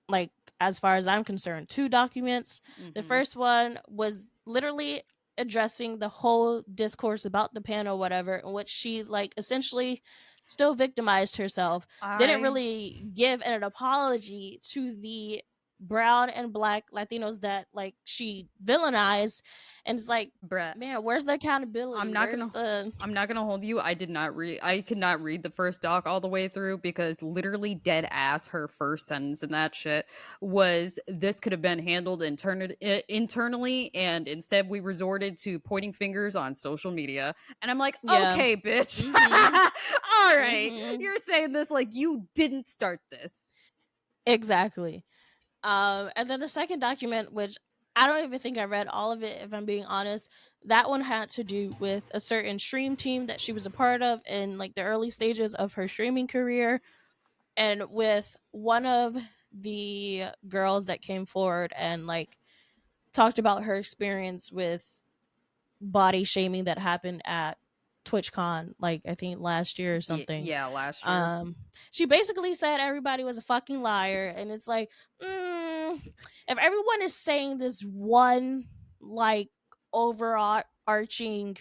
like, as far as I'm concerned, 2 documents. The Mhm. first one was literally addressing the whole discourse about the panel, whatever, in which she like essentially still victimized herself. Didn't really give an apology to the brown and black Latinos that like she villainized, and it's like, Brett, man, where's the accountability? I'm not Where's gonna the I'm not gonna hold you. I could not read the first doc all the way through because literally dead ass her first sentence in that shit was this could have been handled internally, and instead we resorted to pointing fingers on social media. And I'm like, yeah. okay, bitch. Mhm. All right. Mhm. You're saying this like you didn't start this. Exactly. And then the second document, which I don't even think I read all of it, if I'm being honest. That one had to do with a certain stream team that she was a part of in like the early stages of her streaming career, and with one of the girls that came forward and like talked about her experience with body shaming that happened at TwitchCon, like I think last year or something. Yeah, last year. She basically said everybody was a fucking liar, and it's like, if everyone is saying this one like overarching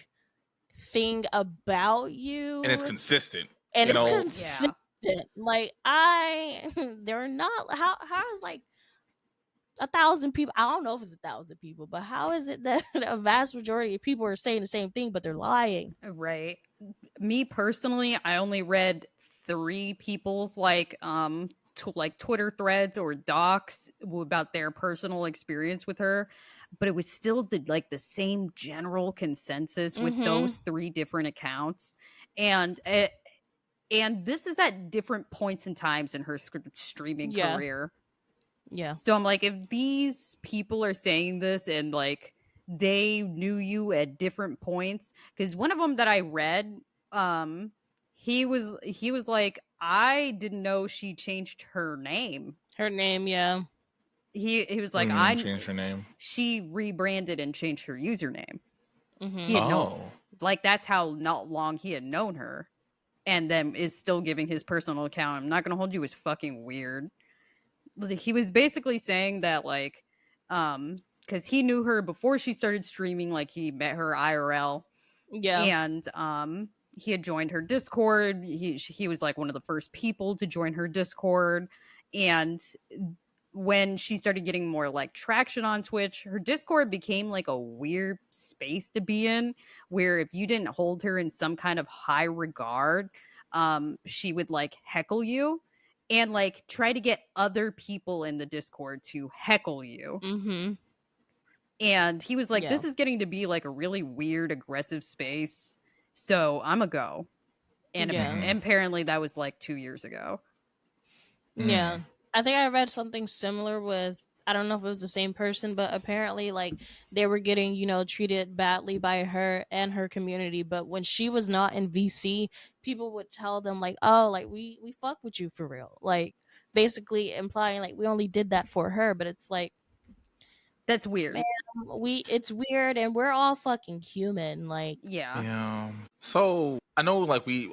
thing about you, And it's consistent. and You it's know, consistent, like they're not. How is like 1,000 people? I don't know if it's 1,000 people, but how is it that a vast majority of people are saying the same thing, but they're lying? Right. Me personally, I only read 3 people's like like Twitter threads or docs about their personal experience with her, but it was still the same general consensus with Mm-hmm. those 3 different accounts. And this is at different points in times in her streaming Yeah. career. Yeah. So I'm like, if these people are saying this and like they knew you at different points, because one of them that I read, um, he was like, I didn't know she changed her name. Her name, yeah. He was what do like, you mean change her name? she rebranded and changed her username. He Mm-hmm. had known, Oh. like that's how not long he had known her, and then is still giving his personal account. I'm not gonna hold you, is fucking weird. He was basically saying that like because he knew her before she started streaming, like he met her IRL, Yeah. and he had joined her Discord. He was like one of the first people to join her Discord, and when she started getting more like traction on Twitch, her Discord became like a weird space to be in, where if you didn't hold her in some kind of high regard, she would like heckle you and like try to get other people in the Discord to heckle you. Mm-hmm. And he was like, Yeah. this is getting to be like a really weird, aggressive space. So I'm a go. And Yeah. apparently that was like 2 years ago. Yeah. I think I read something similar with I don't know if it was the same person, but apparently like they were getting, treated badly by her and her community. But when she was not in VC, people would tell them like, oh, like we fuck with you for real. Like basically implying like we only did that for her, but it's like, That's weird. man, it's weird and we're all fucking human. Like Yeah. So I know like we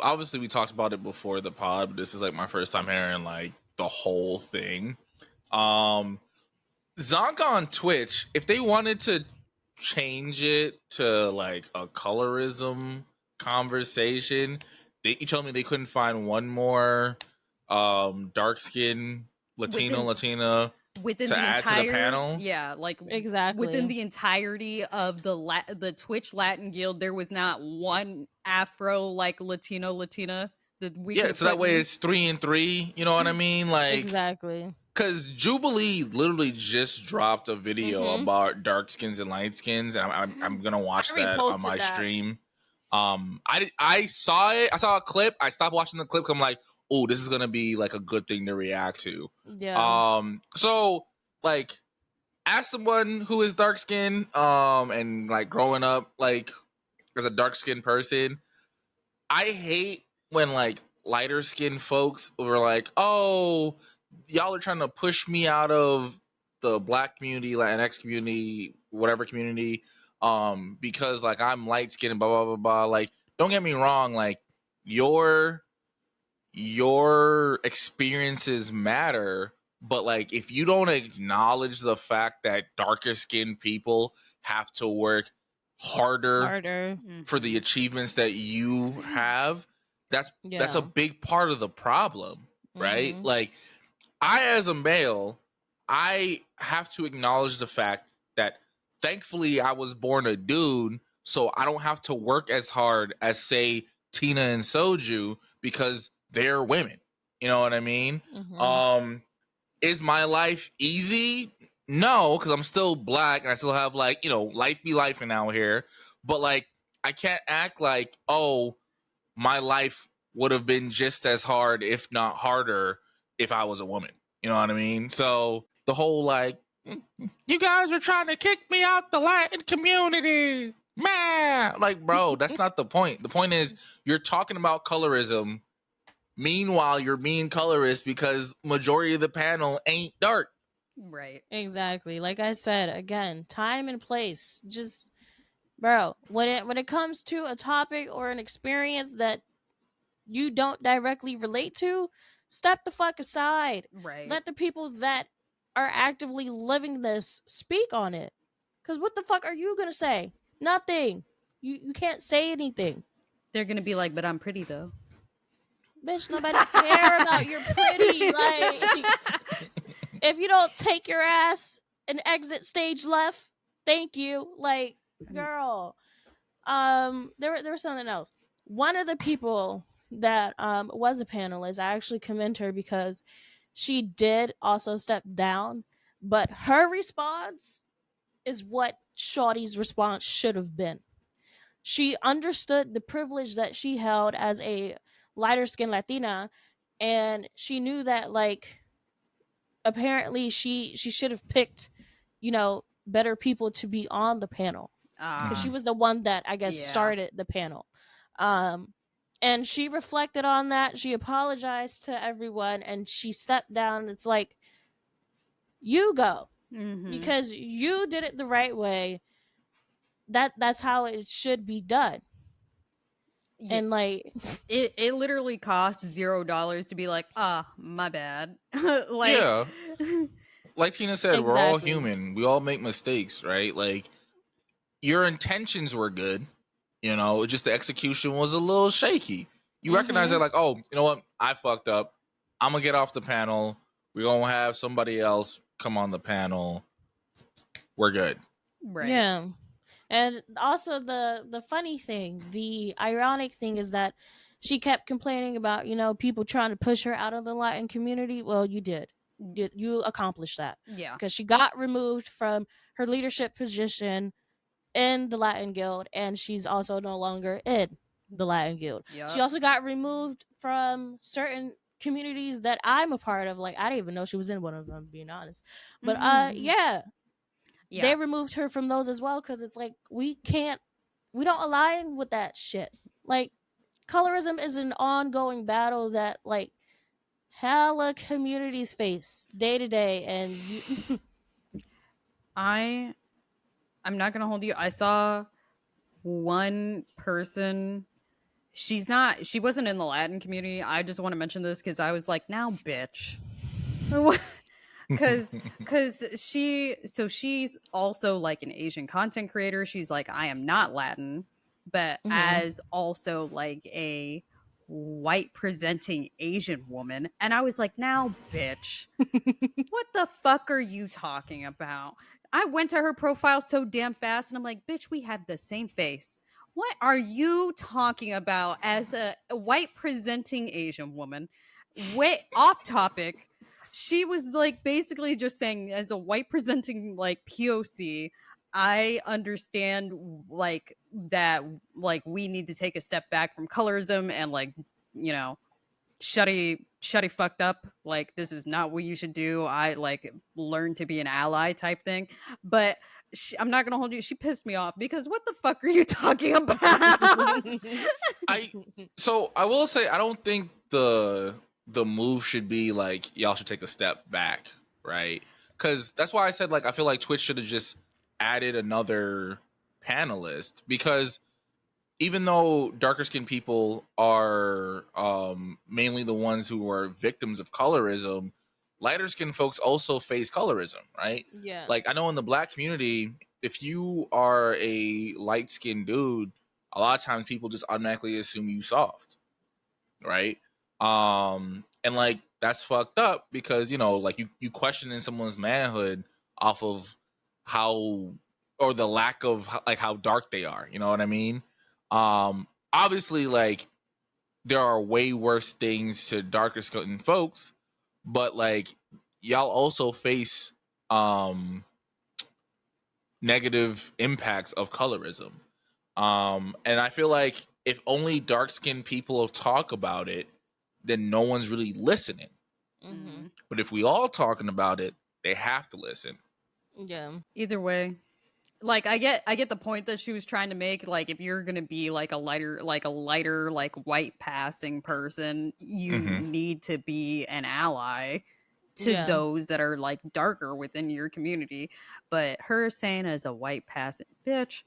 talked about it before the pod, but this is like my first time hearing like the whole thing. Zonka on Twitch, if they wanted to change it to like a colorism conversation, you told me they couldn't find one more dark skin Latina within to the add to the panel. Yeah, like exactly within the entirety of the Twitch Latin Guild, there was not one Afro like Latina that we Yeah, could so that put way in. it's 3 and 3. You know what I mean? Like exactly. because Jubilee literally just dropped a video about dark skins and light skins, and I'm gonna watch that on my stream. I saw it. I saw a clip. I stopped watching the clip. 'Cause I'm like, oh, this is gonna be like a good thing to react to. Yeah. So like, as someone who is dark skinned, and like growing up like as a dark skinned person, I hate when like lighter skinned folks were like, oh, y'all are trying to push me out of the black community, Latinx community, whatever community, because like I'm light skinned and blah blah blah blah. Like, don't get me wrong, like your experiences matter, but like if you don't acknowledge the fact that darker skinned people have to work harder for the achievements that you have, that's a big part of the problem, right? Like I, as a male, I have to acknowledge the fact that thankfully I was born a dude, so I don't have to work as hard as say Tina and Soju because they're women. You know what I mean? Is my life easy? No, because I'm still black and I still have like, life be life and out here. But like I can't act like, oh, my life would have been just as hard, if not harder, if I was a woman. You know what I mean? So the whole like, you guys are trying to kick me out the Latin community. Man, like, bro, that's not the point. The point is you're talking about colorism. Meanwhile, you're being colorist because majority of the panel ain't dark. Right. Exactly. Like I said, again, time and place. Just, bro, when it comes to a topic or an experience that you don't directly relate to, step the fuck aside. Right. Let the people that are actively living this speak on it. Because what the fuck are you going to say? Nothing. You can't say anything. They're going to be like, but I'm pretty though. Bitch, nobody care about your pretty. Like, if you don't take your ass and exit stage left, thank you. Like, girl. There was something else. One of the people that was a panelist, I actually commend her because she did also step down, but her response is what Shawty's response should have been. She understood the privilege that she held as a lighter skinned Latina, and she knew that like apparently she should have picked, better people to be on the panel. Because she was the one that I guess started the panel. And she reflected on that. She apologized to everyone and she stepped down. It's like, you go. Because you did it the right way. That's how it should be done. Yeah. And like it literally costs $0 to be like, my bad. Like, yeah. Like Tina said, exactly. We're all human. We all make mistakes, right? Like your intentions were good, just the execution was a little shaky. You recognize that, like, oh, you know what? I fucked up. I'm gonna get off the panel. We're gonna have somebody else come on the panel. We're good. Right. Yeah. And also the funny thing, the ironic thing is that she kept complaining about, people trying to push her out of the Latin community. Well, you did. You accomplished that. Yeah. Because she got removed from her leadership position in the Latin Guild, and she's also no longer in the Latin Guild. Yep. She also got removed from certain communities that I'm a part of, like I didn't even know she was in one of them, being honest. But Yeah. they removed her from those as well because it's like we don't align with that shit. Like colorism is an ongoing battle that like hella communities face day to day, and I'm not gonna hold you. I saw one person. She wasn't in the Latin community. I just want to mention this because I was like, now bitch. Cause she's also like an Asian content creator. She's like, I am not Latin, but as also like a white presenting Asian woman. And I was like, now bitch, what the fuck are you talking about? I went to her profile so damn fast and I'm like, bitch, we have the same face. What are you talking about as a white presenting Asian woman? Way off topic. She was like basically just saying, as a white presenting like POC, I understand like that like we need to take a step back from colorism and like, you know, shutty fucked up, like this is not what you should do. I like learn to be an ally type thing. But I'm not gonna hold you, she pissed me off because what the fuck are you talking about? I will say I don't think the move should be like y'all should take a step back, right? Because that's why I said like I feel like Twitch should have just added another panelist, because even though darker skinned people are mainly the ones who are victims of colorism, lighter skinned folks also face colorism, right? yeah, Like I know in the black community, if you are a light skinned dude, a lot of times people just automatically assume you soft, right? And like that's fucked up because you know, like you questioning someone's manhood off of how, or the lack of like how dark they are, you know what I mean? Obviously like there are way worse things to darker skinned folks, but like y'all also face negative impacts of colorism. And I feel like if only dark skinned people talk about it, then no one's really listening. But if we all talking about it, they have to listen. yeah. Either way, like I get the point that she was trying to make. Like if you're gonna be like a lighter like white passing person, you need to be an ally to those that are like darker within your community. But her saying as a white passing bitch,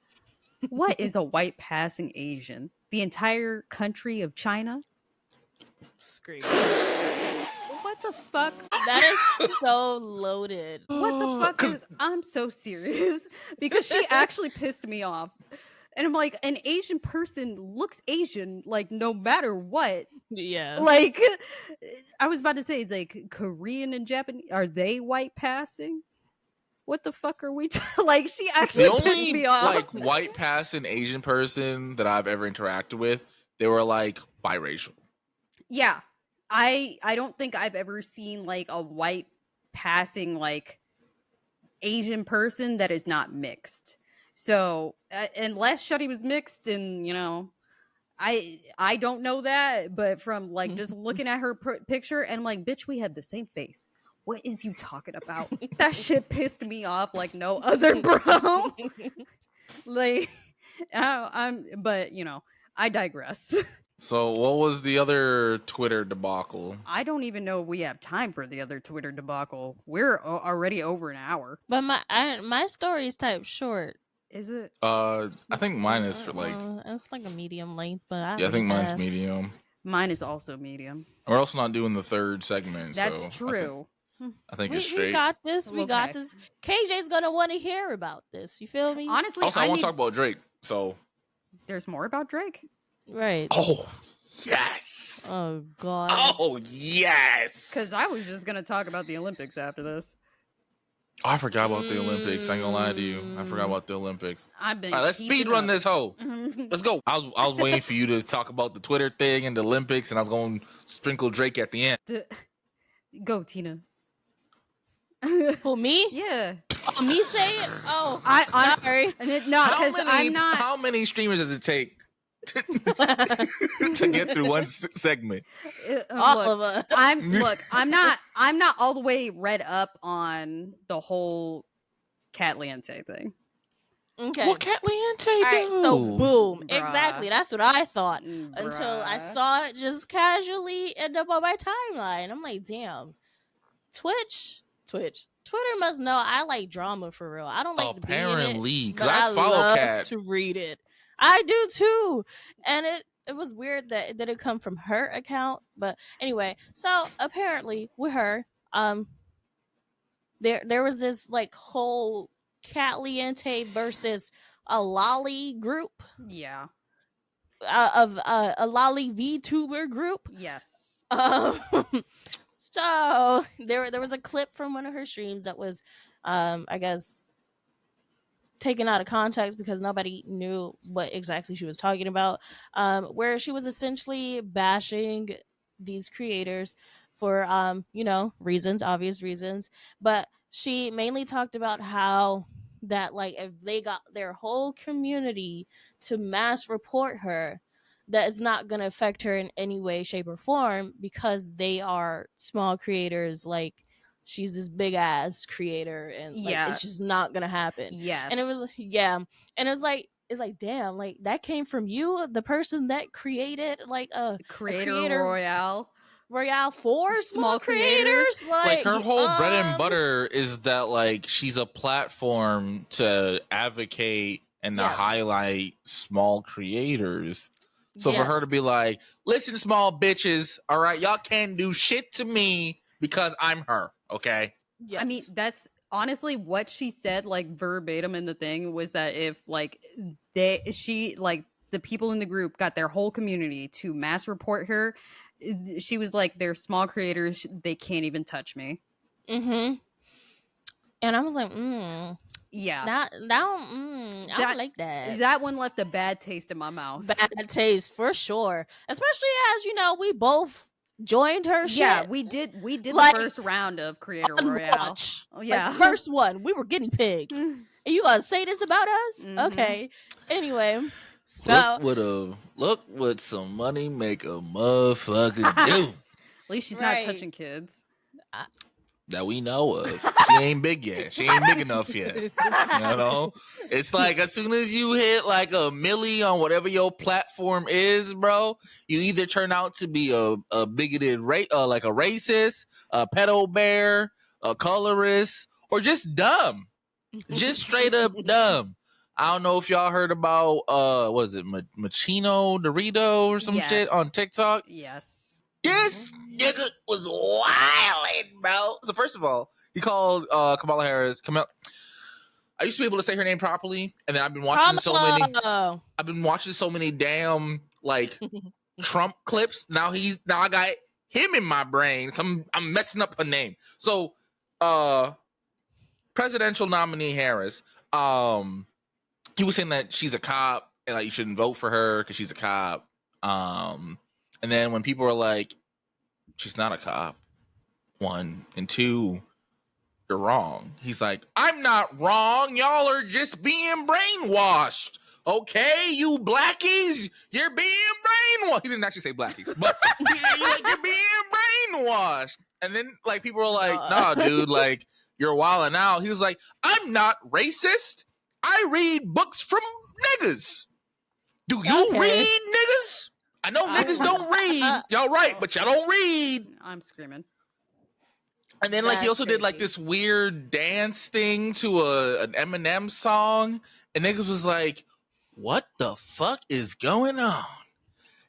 what is a white passing Asian? The entire country of China? Scream. What the fuck? That is so loaded. What the fuck is? I'm so serious because she actually pissed me off. And I'm like, an Asian person looks Asian, like no matter what. Yeah. Like, I was about to say, it's like Korean and Japanese. Are they white passing? What the fuck are we? Like, she actually The pissed only me off. like white passing Asian person that I've ever interacted with, they were like biracial. Yeah, I don't think I've ever seen like a white passing like Asian person that is not mixed. So unless Shuddy was mixed, and you know, I don't know that, but from like just looking at her picture, and I'm like, bitch, we have the same face. What is you talking about? That shit pissed me off like no other, bro. Like, but you know, I digress. So what was the other Twitter debacle? I don't even know if we have time for the other Twitter debacle. We're already over an hour. But my story is type short. Is it? I think mine is for like it's like a medium length, but I think mine's medium. Mine is also medium. We're also not doing the third segment. That's so true. I think it's straight. We got this. We got Okay. this. KJ's gonna want to hear about this. You feel me? Honestly, Also, I want to talk about Drake. So there's more about Drake. Right. oh yes. Oh god. Oh yes. Because I was just gonna talk about the Olympics after this. Oh, I forgot about the Olympics. I ain't gonna lie to you. I forgot about the Olympics. I've been. All right, let's speed run this hoe. Let's go. I was waiting for you to talk about the Twitter thing and the Olympics, and I was going to sprinkle Drake at the end. Go, Tina. Who, me? Yeah. Oh, me say it? Oh, I'm sorry. no, because I'm not. How many streamers does it take to get through one segment. All Look, of us. I'm not all the way read up on the whole Cat Liente thing. Okay. What Cat Liente do? All right, so boom. Bruh. Exactly. That's what I thought until I Bruh. saw it just casually end up on my timeline. I'm like, damn. Twitch. Twitter must know I like drama for real. I don't like to be in Apparently, it, because but I follow love Cat. to read it. I do too. And it was weird that it didn't come from her account. But anyway, so apparently with her, there was this like whole Cat Liente versus a lolly group Yeah. of a lolly VTuber group. Yes. So there was a clip from one of her streams that was, I guess, taken out of context because nobody knew what exactly she was talking about. Where she was essentially bashing these creators for reasons, obvious reasons, but she mainly talked about how that like if they got their whole community to mass report her, that it's not going to affect her in any way, shape, or form because they are small creators. Like she's this big ass creator, and like it's just not going to happen. Yes. And it was and it's like damn, like that came from you, the person that created like a Creator Royale for small creators. Like her whole bread and um, butter is that like she's a platform to advocate and to Yes. highlight small creators. So for her to yes. be like, listen, small bitches, all right, y'all can't do shit to me because I'm her, okay? Yes. I mean, that's honestly what she said, like verbatim in the thing, was that if like the people in the group got their whole community to mass report her, she was like, they're small creators, they can't even touch me. Mm-hmm. And I was like, yeah, I don't like that. That one left a bad taste in my mouth. Bad taste for sure, especially as we both joined her shit. Yeah, we did like, the first round of Creator on Royale. Watch. Oh, yeah, like, first one, we were guinea pigs. And you gonna say this about us? Mm-hmm. Okay. Anyway, so look what some money make a motherfucker do. At least she's not touching kids. That we know of. She ain't big yet. She ain't big enough yet. You know? It's like as soon as you hit like a milli on whatever your platform is, bro, you either turn out to be a bigoted like a racist, a pedo bear, a colorist, or just dumb. Just straight up dumb. I don't know if y'all heard about what is it, Machino Dorito or some shit on TikTok? Yes. This nigga was wildin', bro. So first of all, he called Kamala Harris. I used to be able to say her name properly, and then I've been watching so many damn like Trump clips. Now I got him in my brain. So I'm messing up her name. So presidential nominee Harris, he was saying that she's a cop and like you shouldn't vote for her because she's a cop. And then when people are like, she's not a cop, 1, and 2, you're wrong. He's like, I'm not wrong. Y'all are just being brainwashed. Okay, you blackies, you're being brainwashed. He didn't actually say blackies, but you're being brainwashed. And then like people are like, nah, dude, like you're wilding out. He was like, I'm not racist. I read books from niggas. Do you read niggas? I know niggas don't read. Y'all right, but y'all don't read. I'm screaming. And then like he also did like this weird dance thing to an Eminem song. And niggas was like, what the fuck is going on?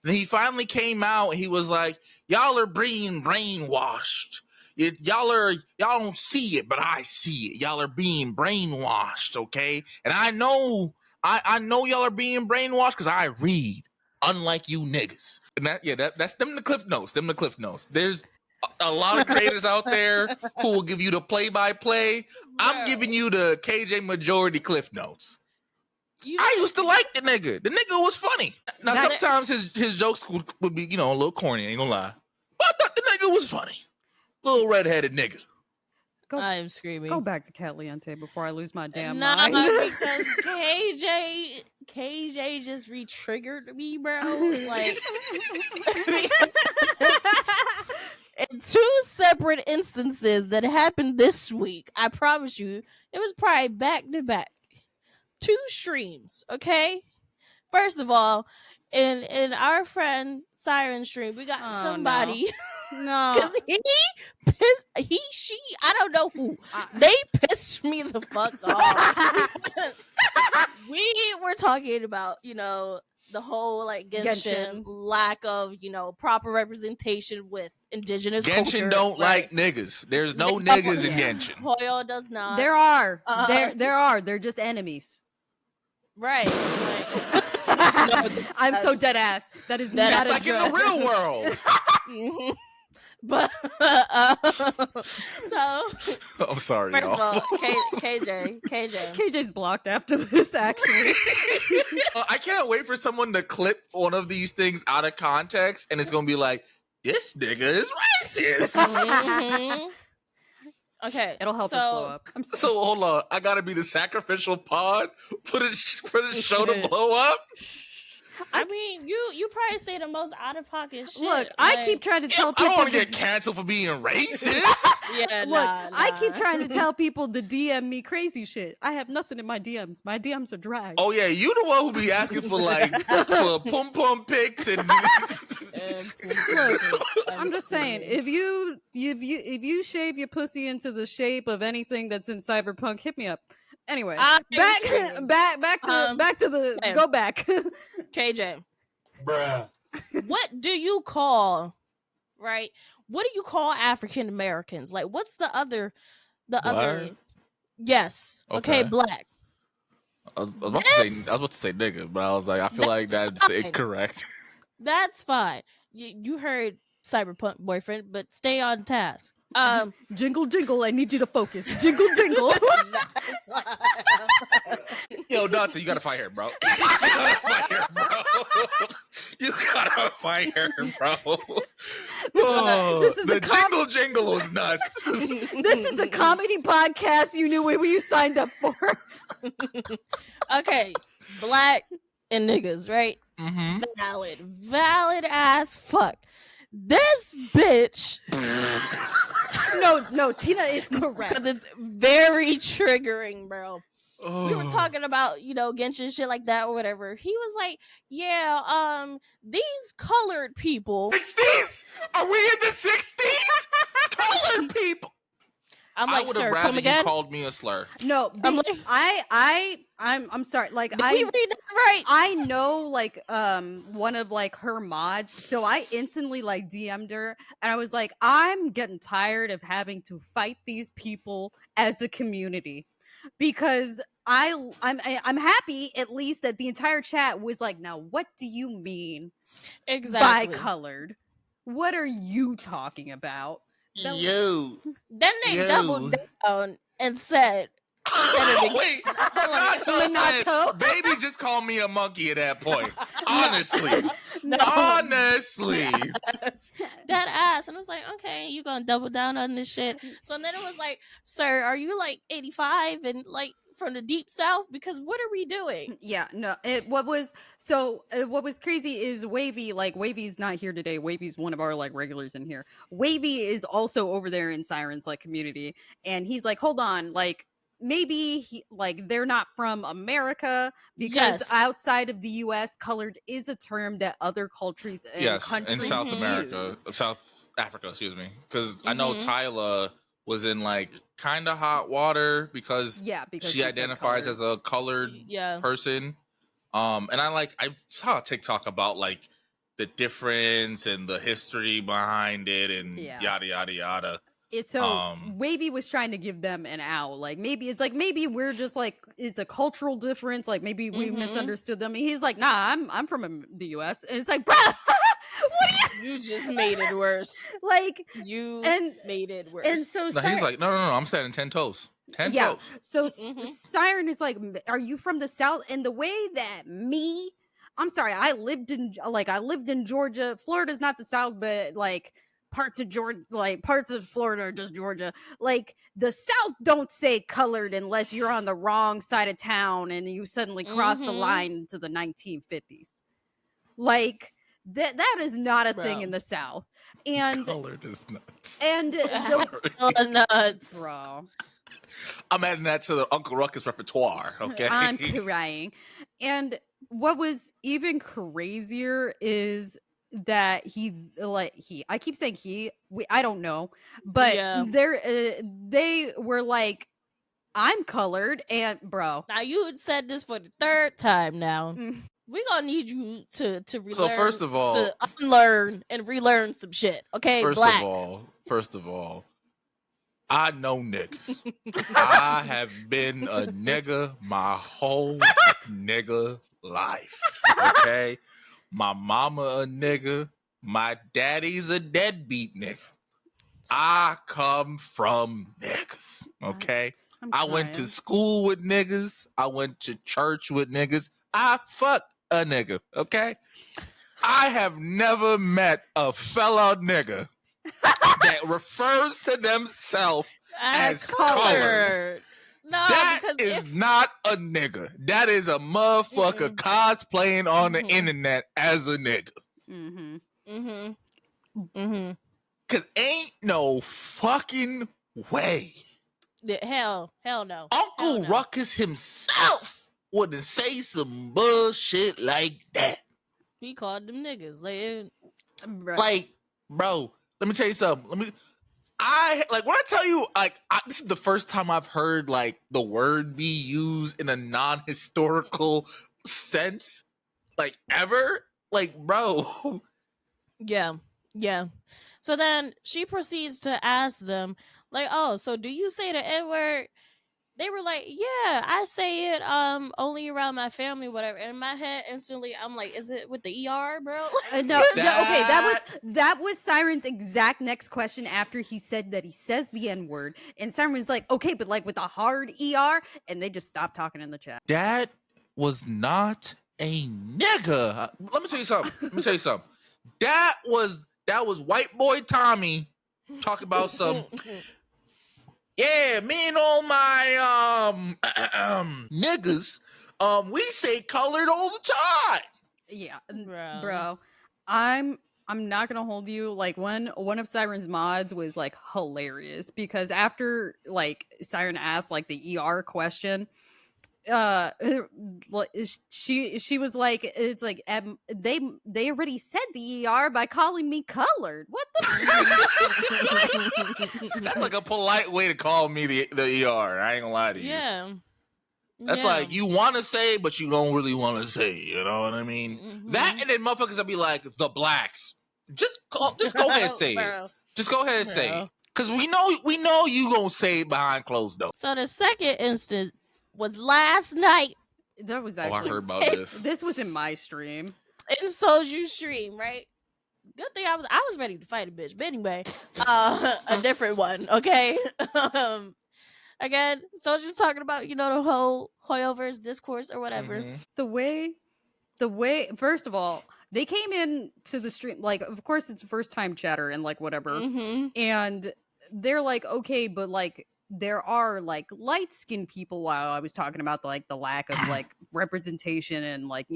And then he finally came out and he was like, y'all are being brainwashed. Y'all don't see it, but I see it. Y'all are being brainwashed, okay? And I know y'all are being brainwashed because I read. Unlike you niggas. And that's them the cliff notes. There's a lot of creators out there who will give you the play-by-play. I'm giving you the KJ majority cliff notes. I used to like the nigga. The nigga was funny. Now sometimes his jokes would be, a little corny, I ain't gonna lie. But I thought the nigga was funny. Little redheaded nigga. I am screaming. Go back to Cat Liente before I lose my damn mind. mind. Because KJ KJ just re-triggered me, bro. Like, in 2 separate instances that happened this week, I promise you, it was probably back to back. 2 streams, okay? First of all, in our friend Siren stream, we got somebody No. because she, I don't know who. They pissed me the fuck off. We were talking about, the whole like Genshin lack of, proper representation with indigenous Genshin culture. don't like niggas. There's no niggas in Genshin. Hoyo does not. There are. There are. They're just enemies. Right. I'm so dead ass. That is Just not like in the real world. But so I'm sorry, first y'all. of all, KJ's blocked after this. Actually, I can't wait for someone to clip one of these things out of context, and it's gonna be like, "This nigga is racist." Okay, it'll help us blow up. So hold on, I gotta be the sacrificial pawn for the show to blow up. I mean, you probably say the most out of pocket shit. Look, I keep trying to tell people. I don't want to get canceled for being racist. Yeah, look, I keep trying to tell people to DM me crazy shit. I have nothing in my DMs. My DMs are dry. Oh yeah, you the one who be asking for like for pum pum pics and. Look, I'm just saying, if you shave your pussy into the shape of anything that's in Cyberpunk, hit me up. Anyway, back to the okay. Go back. KJ, bruh. What do you call, right? What do you call African Americans? Like, what's the other? Yes. Okay, black. I was about to say nigga, but I was like, I feel like that's incorrect. That's fine. You heard Cyberpunk boyfriend, but stay on task. Jingle jingle, I need you to focus. Jingle jingle. Yo, Dante, you gotta fight her, bro. You gotta fight her, bro. This is the jingle jingle was nuts. This is a comedy podcast you knew what you signed up for. Okay, black and niggas, right? Mm-hmm. Valid as fuck. This bitch. No, Tina is correct. Because it's very triggering, bro. Oh. We were talking about, Genshin shit like that or whatever. He was like, yeah, these colored people. 60s? Are we in the 60s? Colored people. I'm like, sir, come again. You called me a slur. No, I'm like, I'm sorry. Like, we read that right? I know, like, one of like her mods, so I instantly like DM'd her, and I was like, I'm getting tired of having to fight these people as a community, because I'm happy at least that the entire chat was like, now what do you mean exactly by colored? What are you talking about? Yo. Then they doubled down and said, wait, Renato, baby just called me a monkey at that point. Honestly. Honestly. That ass. And I was like, okay, you gonna double down on this shit. So then it was like, sir, are you like 85 and like from the deep south? Because what are we doing? Yeah, no. What was crazy is Wavy's not here today. Wavy's one of our like regulars in here. Wavy is also over there in Siren's like community, and he's like, hold on, like maybe they're not from America, because outside of the US, colored is a term that other countries and countries in South use. America, South Africa, excuse me, because I know Tyla was in like kind of hot water because she identifies as a colored person. And I saw a TikTok about like the difference and the history behind it and yada yada yada. So Wavy was trying to give them an out. Like maybe we're just like, it's a cultural difference. Like maybe we misunderstood them. And he's like, nah, I'm from the US. And it's like, bruh, you just made it worse. Like made it worse. And so he's like, no, I'm standing 10 toes. 10 toes. So Siren is like, are you from the South? And the way that I'm sorry, I lived in Georgia. Florida's not the South, but like parts of Georgia, like parts of Florida are just Georgia. Like the South don't say colored unless you're on the wrong side of town and you suddenly cross the line into the 1950s. Like that is not a thing in the South. And colored is nuts. And nuts, bro. I'm adding that to the Uncle Ruckus repertoire. Okay, I'm crying. And what was even crazier is that I keep saying I don't know, but they were like, I'm colored, and bro. Now you said this for the third time now. We gonna need you to relearn. So first of all, to unlearn and relearn some shit. Okay, First of all, I know niggas. I have been a nigga my whole nigga life. Okay, my mama a nigga, my daddy's a deadbeat nigga. I come from niggas. Okay, I went to school with niggas. I went to church with niggas. I fuck a nigga. Okay, I have never met a fellow nigga that refers to themselves as colored. No, that is not a nigga. That is a motherfucker cosplaying on the internet as a nigga. Cause ain't no fucking way. Hell no. Uncle Ruckus himself wouldn't say some bullshit like that. He called them niggas. Like, bro, let me tell you something. When I tell you, this is the first time I've heard like the word be used in a non-historical sense, like ever. Like, bro. Yeah. So then she proceeds to ask them, like, oh, so do you say the N-word? They were like, yeah, I say it only around my family, whatever. And in my head, instantly, I'm like, is it with the ER, bro? No, that was Siren's exact next question after he said that he says the N-word. And Siren's like, okay, but like with a hard ER, and they just stopped talking in the chat. That was not a nigga. Let me tell you something. That was white boy Tommy talking about some. Yeah, me and all my niggas, we say colored all the time. Yeah, bro. I'm not gonna hold you. Like one of Siren's mods was like hilarious because after like Siren asked like the ER question, she was like, it's like they already said the ER by calling me colored. What the That's like a polite way to call me the ER. I ain't gonna lie to you. Yeah. That's like you want to say, but you don't really want to say. You know what I mean? That and then motherfuckers will be like the blacks. Just go ahead and say it. Just go ahead and say it. Cause we know you gonna say it behind closed doors. So the second instance was last night. That was actually. I heard about this. This was in my stream. In Soju stream, right? Good thing I was ready to fight a bitch. But anyway, a different one, okay? Again, Soju's talking about, the whole Hoyoverse discourse or whatever. The way first of all, they came in to the stream, like, of course it's first time chatter and like whatever. And they're like, okay, but like there are like light skinned people, while I was talking about like the lack of like representation and like,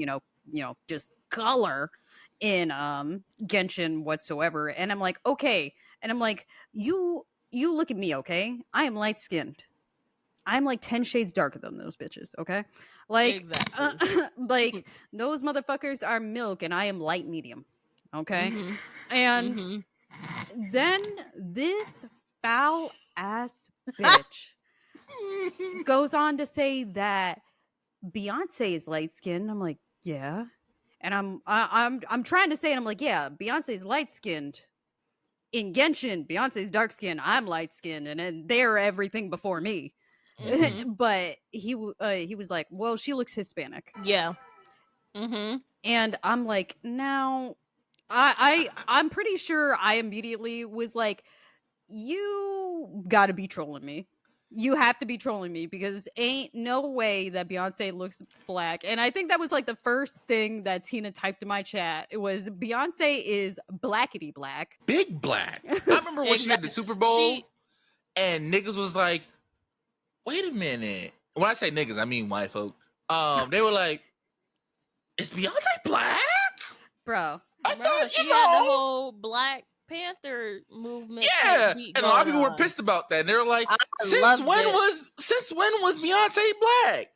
just color in Genshin whatsoever. And I'm like, okay. And I'm like, you look at me, okay? I am light skinned. I'm like 10 shades darker than those bitches, okay? Like, exactly. Like those motherfuckers are milk and I am light medium, okay? And then this foul ass bitch goes on to say that Beyonce is light skinned. I'm like, yeah. And I'm trying to say it. I'm like, yeah, Beyonce's light skinned. In Genshin, Beyonce's dark skinned. I'm light skinned, and they're everything before me. But he was like, well, she looks Hispanic. Yeah. And I'm like, now, I'm pretty sure I immediately was like, you gotta be trolling me. You have to be trolling me because ain't no way that Beyonce looks black. And I think that was like the first thing that Tina typed in my chat. It was Beyonce is blackety black. Big black. I remember when she had the Super Bowl and niggas was like, wait a minute. When I say niggas, I mean white folk. They were like, is Beyonce black? Bro. I thought, she had the whole Black Panther movement. Yeah, and a lot of people were pissed about that. And they were like, since when was Beyonce black?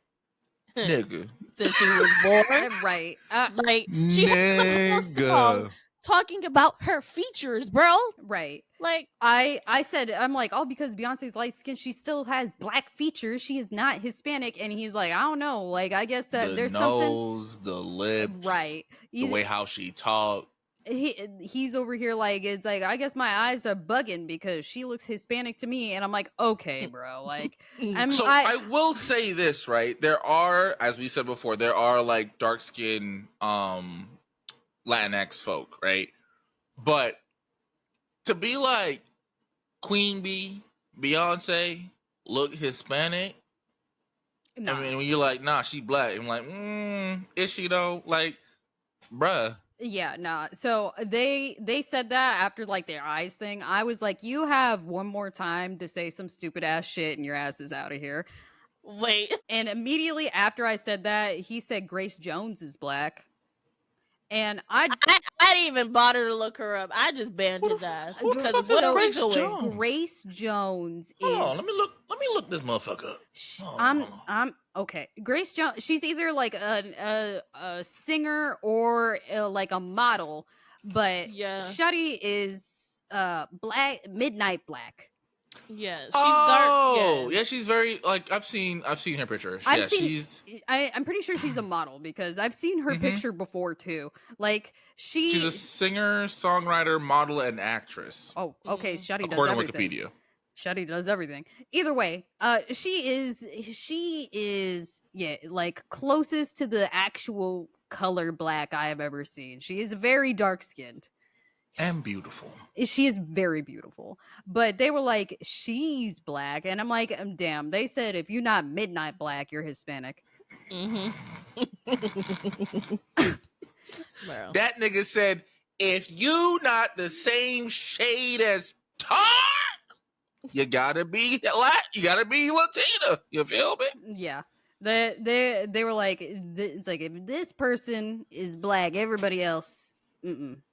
Nigga. Since she was born. Right. Like, she had some song talking about her features, bro. Right. Like, I said, I'm like, oh, because Beyonce's light skin, she still has black features. She is not Hispanic. And he's like, I don't know. Like, I guess that there's nose, something. The lips. Right. The way how she talked. He's over here like, it's like, I guess my eyes are bugging because she looks Hispanic to me. And I'm like, okay, bro. Like, I will say this, right? There are, as we said before, there are like dark skinned Latinx folk, right? But to be like Queen Bee, Beyonce, look Hispanic. Nah. I mean, when you're like, nah, she black. I'm like, is she though? Like, bruh. Yeah, nah. So they said that after like their eyes thing. I was like, you have one more time to say some stupid ass shit and your ass is out of here. Wait. And immediately after I said that, he said Grace Jones is black. And I didn't even bother to look her up. I just banned his ass. Because what are we doing? Grace Jones is. Hold on, let me look this motherfucker up. I'm okay. Grace Jones. She's either like a singer or like a model, but Shuddy is black, midnight black. Yeah, she's dark skinned. Yeah, she's very like I've seen her picture. I'm pretty sure she's a model because I've seen her picture before too. Like she's a singer, songwriter, model, and actress. Oh, okay. Shuddy does according everything. to Wikipedia. Shuddy does everything. Either way, she is like closest to the actual color black I have ever seen. She is very dark skinned. And beautiful. She is very beautiful. But they were like, she's black. And I'm like, damn. They said, if you're not midnight black, you're Hispanic. That nigga said, if you not the same shade as Tar, you gotta be Latina. You feel me? Yeah. They were like, it's like, if this person is black, everybody else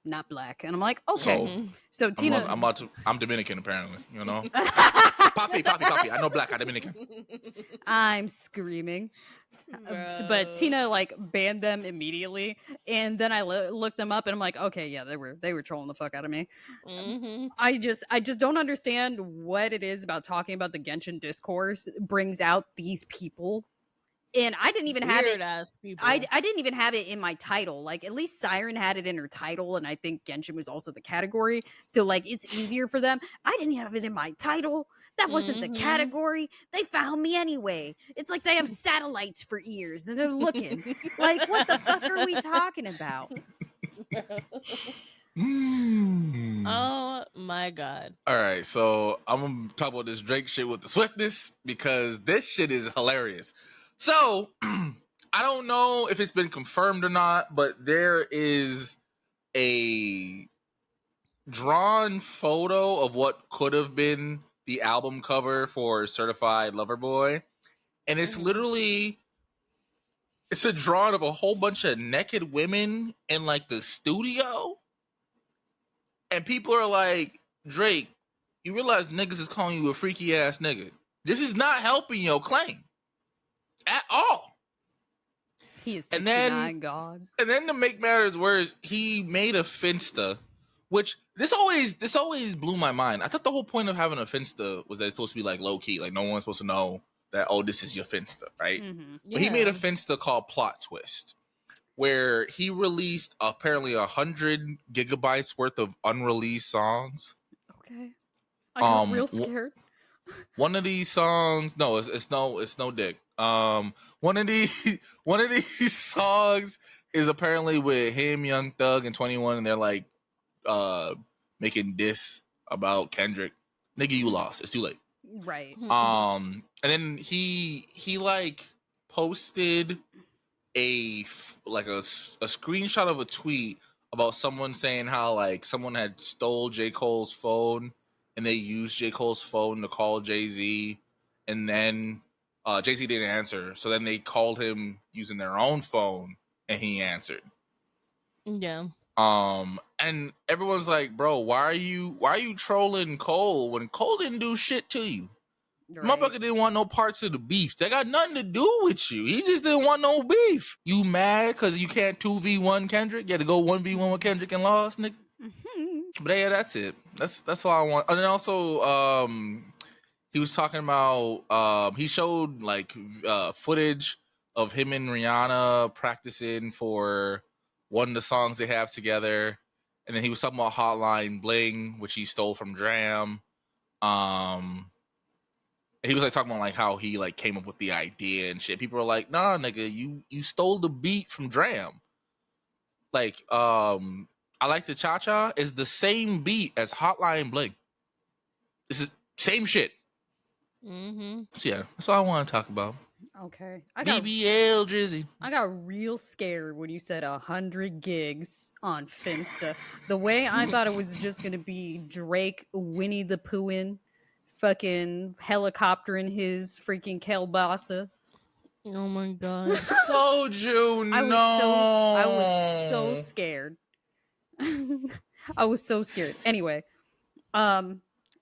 not black. And I'm like, okay. So Tina, I'm Dominican apparently, you know. Poppy. I know black, I'm Dominican. I'm screaming. But Tina like banned them immediately, and then I looked them up, and I'm like, okay, yeah, they were trolling the fuck out of me. I just don't understand what it is about talking about the Genshin discourse brings out these people. And I didn't even have it. I didn't even have it in my title. Like at least Siren had it in her title, and I think Genshin was also the category. So like it's easier for them. I didn't have it in my title. That wasn't the category. They found me anyway. It's like they have satellites for ears and they're looking. Like what the fuck are we talking about? Oh my god. All right, so I'm gonna talk about this Drake shit with the swiftness because this shit is hilarious. So, I don't know if it's been confirmed or not, but there is a drawn photo of what could have been the album cover for Certified Lover Boy. And it's literally, it's a drawing of a whole bunch of naked women in like the studio. And people are like, Drake, you realize niggas is calling you a freaky ass nigga. This is not helping your claim. At all. He is 69, God. And then to make matters worse, he made a Finsta, which this always blew my mind. I thought the whole point of having a Finsta was that it's supposed to be like low key, like no one's supposed to know that this is your Finsta, right? But he made a Finsta called Plot Twist, where he released apparently 100 gigabytes worth of unreleased songs. Okay, I got real scared. One of these songs, no, it's no dick. One of these songs is apparently with him, Young Thug, and 21, and they're like making diss about Kendrick. Nigga, you lost. It's too late. Right. And then he like posted a screenshot of a tweet about someone saying how like someone had stole J. Cole's phone and they used J. Cole's phone to call Jay-Z, and then Jay-Z didn't answer, so then they called him using their own phone and he answered. Yeah. And everyone's like, bro, why are you trolling Cole when Cole didn't do shit to you? Right. Motherfucker didn't want no parts of the beef. They got nothing to do with you. He just didn't want no beef. You mad because you can't 2v1 Kendrick? You had to go 1v1 with Kendrick and lost, nigga? But yeah, that's it. That's all I want. And then also, he was talking about, he showed like footage of him and Rihanna practicing for one of the songs they have together. And then he was talking about Hotline Bling, which he stole from Dram. He was like talking about like how he like came up with the idea and shit. People were like, "Nah, nigga, you stole the beat from Dram." Like, I Like the Cha Cha is the same beat as Hotline Bling. This is same shit. So yeah, that's all I want to talk about. Okay. BBL Drizzy. I got real scared when you said 100 gigs on Finsta. The way I thought it was just gonna be Drake, Winnie the Poohin, fucking helicoptering his freaking kielbasa. Oh my god. Soju, I no. was so scared. I was so scared. Anyway, I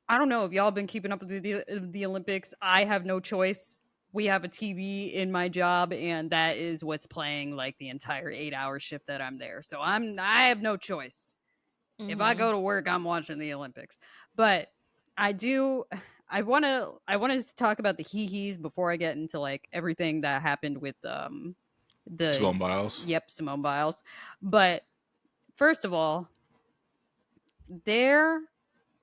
don't know if y'all been keeping up with the Olympics. I have no choice. We have a TV in my job, and that is what's playing like the entire 8-hour shift that I'm there. So I have no choice. If I go to work, I'm watching the Olympics. But I want to talk about the hee-hees before I get into like everything that happened with the Simone Biles. Yep, Simone Biles. But first of all, there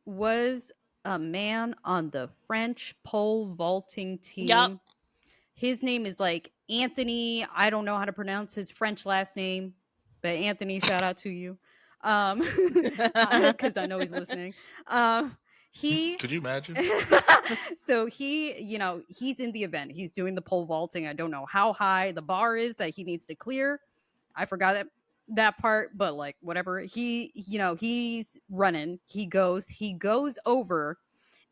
was a man on the French pole vaulting team. Yep. His name is like Anthony. I don't know how to pronounce his French last name, but Anthony, shout out to you. Because I know he's listening. Could you imagine? So he's in the event. He's doing the pole vaulting. I don't know how high the bar is that he needs to clear. I forgot that part, but like whatever. He's running. He goes over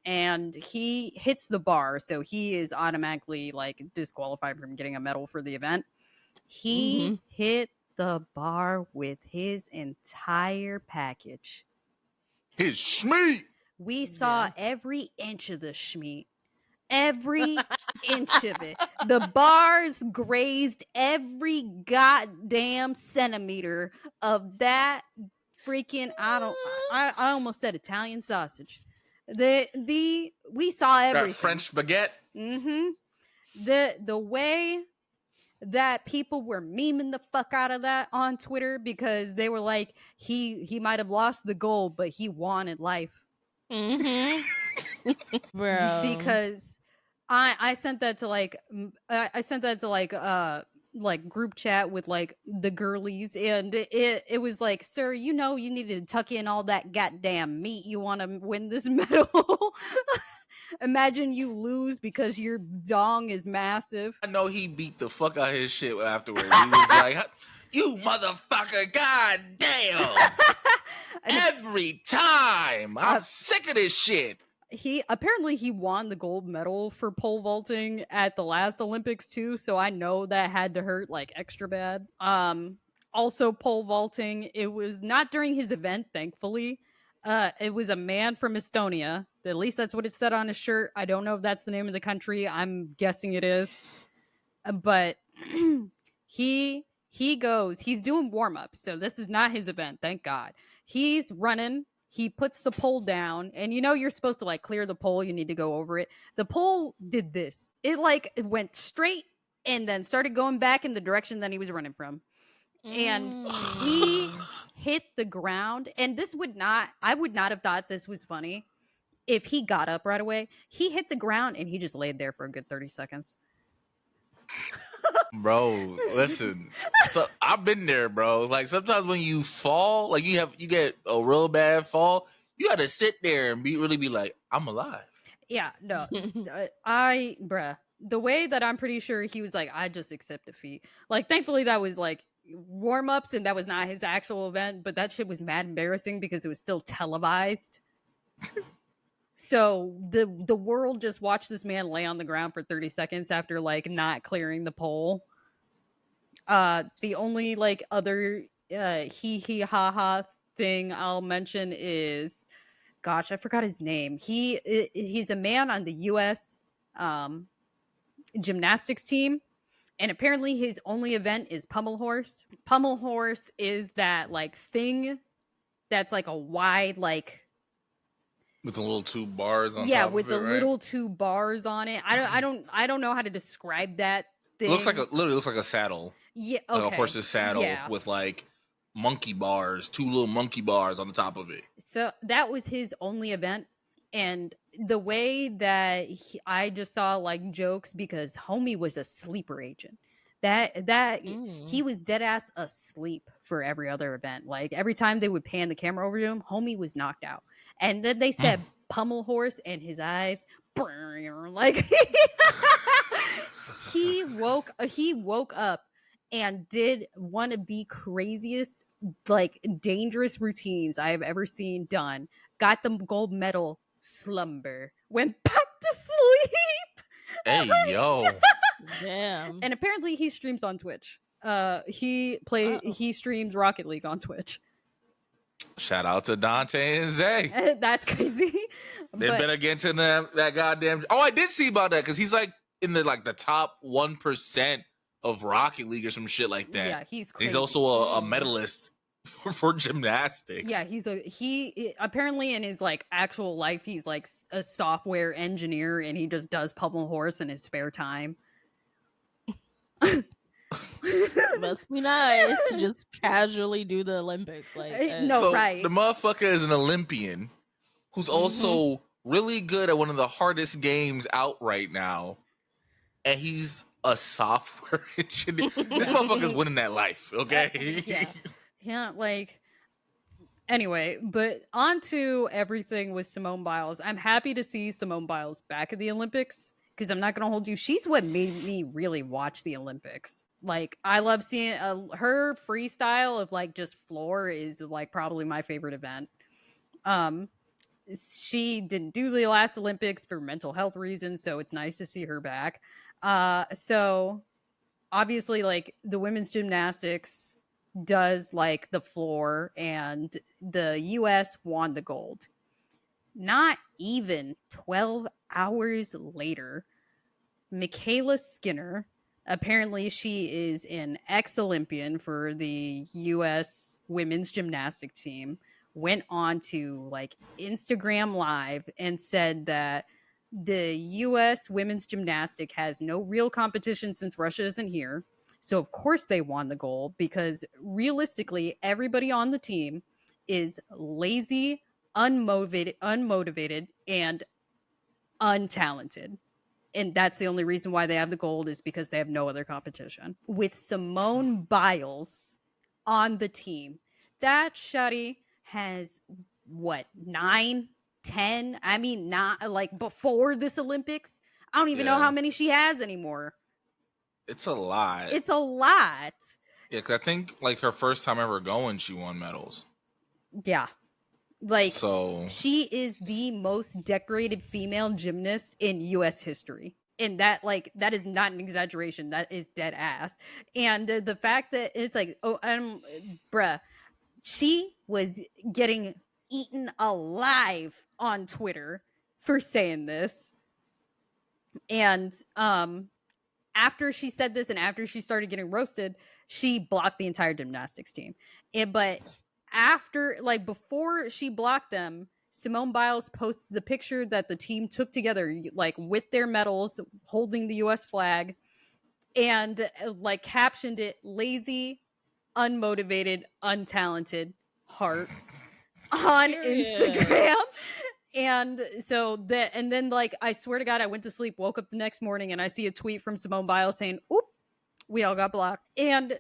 and he hits the bar, so he is automatically like disqualified from getting a medal for the event. He hit the bar with his entire package. His schmeat. We saw every inch of the schmeat. Every inch of it. The bars grazed every goddamn centimeter of that freaking I almost said Italian sausage. We saw everything. That French baguette. The way that people were memeing the fuck out of that on Twitter, because they were like, he might have lost the gold, but he wanted life. Bro. Because I sent that to like group chat with like the girlies, and it was like, sir, you needed to tuck in all that goddamn meat. You want to win this medal? Imagine you lose because your dong is massive. I know he beat the fuck out of his shit afterwards. He was like, "You motherfucker, goddamn!" Every time, I'm sick of this shit. He won the gold medal for pole vaulting at the last Olympics too, so I know that had to hurt like extra bad. Also pole vaulting, it was not during his event, thankfully. It was a man from Estonia. At least that's what it said on his shirt. I don't know if that's the name of the country. I'm guessing it is. But he's doing warm-ups, so this is not his event, thank God. He's running. He puts the pole down, and you're supposed to like clear the pole. You need to go over it. The pole did this. It went straight and then started going back in the direction that he was running from. And he hit the ground. And I would not have thought this was funny if he got up right away. He hit the ground and he just laid there for a good 30 seconds. Bro, listen. So I've been there, bro. Like sometimes when you fall, like you get a real bad fall, you got to sit there and be like, I'm alive. Yeah, no. The way that I'm pretty sure he was like, I just accept defeat. Like, thankfully that was like warm-ups and that was not his actual event, but that shit was mad embarrassing because it was still televised. So the world just watched this man lay on the ground for 30 seconds after like not clearing the pole. The only like other hee ha ha thing I'll mention is, gosh, I forgot his name. He's a man on the US gymnastics team, and apparently his only event is pummel horse. Pummel horse is that like thing that's like a wide like, with the little two bars on yeah, top with of it, the right? little two bars on it. I don't know how to describe that It thing. literally looks like a saddle. Yeah, Like okay. a horse's saddle Yeah. with like monkey bars, two little monkey bars on the top of it. So that was his only event. And the way that I just saw like jokes, because homie was a sleeper agent. He was dead ass asleep for every other event. Like every time they would pan the camera over to him, homie was knocked out. And then they said pummel horse, and his eyes like he woke up and did one of the craziest, like, dangerous routines I have ever seen done. Got the gold medal, slumber, went back to sleep. Hey, yo. Damn. And apparently he streams on Twitch. He streams Rocket League on Twitch. Shout out to Dante and Zay. That's crazy. They better get to that goddamn. Oh, I did see about that because he's like in the top 1% of Rocket League or some shit like that. Yeah, he's crazy. He's also a medalist for gymnastics. Yeah, he apparently in his like actual life he's like a software engineer, and he just does pummel horse in his spare time. Must be nice to just casually do the Olympics. Like, right. The motherfucker is an Olympian who's also really good at one of the hardest games out right now, and he's a software engineer. This motherfucker's winning that life, okay? Yeah, like, anyway, but on to everything with Simone Biles. I'm happy to see Simone Biles back at the Olympics, because I'm not going to hold you. She's what made me really watch the Olympics. Like, I love seeing her freestyle of like just floor is like probably my favorite event. She didn't do the last Olympics for mental health reasons, so it's nice to see her back. So obviously, like, the women's gymnastics does like the floor, and the US won the gold. Not even 12 hours later, Michaela Skinner, apparently she is an ex-Olympian for the US women's gymnastic team, went on to like Instagram Live and said that the US women's gymnastic has no real competition since Russia isn't here. So of course they won the gold, because realistically everybody on the team is lazy, unmotivated, and untalented. And that's the only reason why they have the gold, is because they have no other competition. With Simone Biles on the team, that shawty has what, 9, 10? I mean, not like before this Olympics. I don't even know how many she has anymore. It's a lot. It's a lot. Yeah, because I think like her first time ever going, she won medals. Yeah. Like, so she is the most decorated female gymnast in US history. And that is not an exaggeration. That is dead ass. And the fact that it's like, bruh, she was getting eaten alive on Twitter for saying this. And after she said this and after she started getting roasted, she blocked the entire gymnastics team. But after, like, before she blocked them, Simone Biles posted the picture that the team took together, like with their medals, holding the US flag, and like captioned it, lazy, unmotivated, untalented, heart, on Instagram. And so then like, I swear to God, I went to sleep, woke up the next morning, and I see a tweet from Simone Biles saying, oop, we all got blocked. And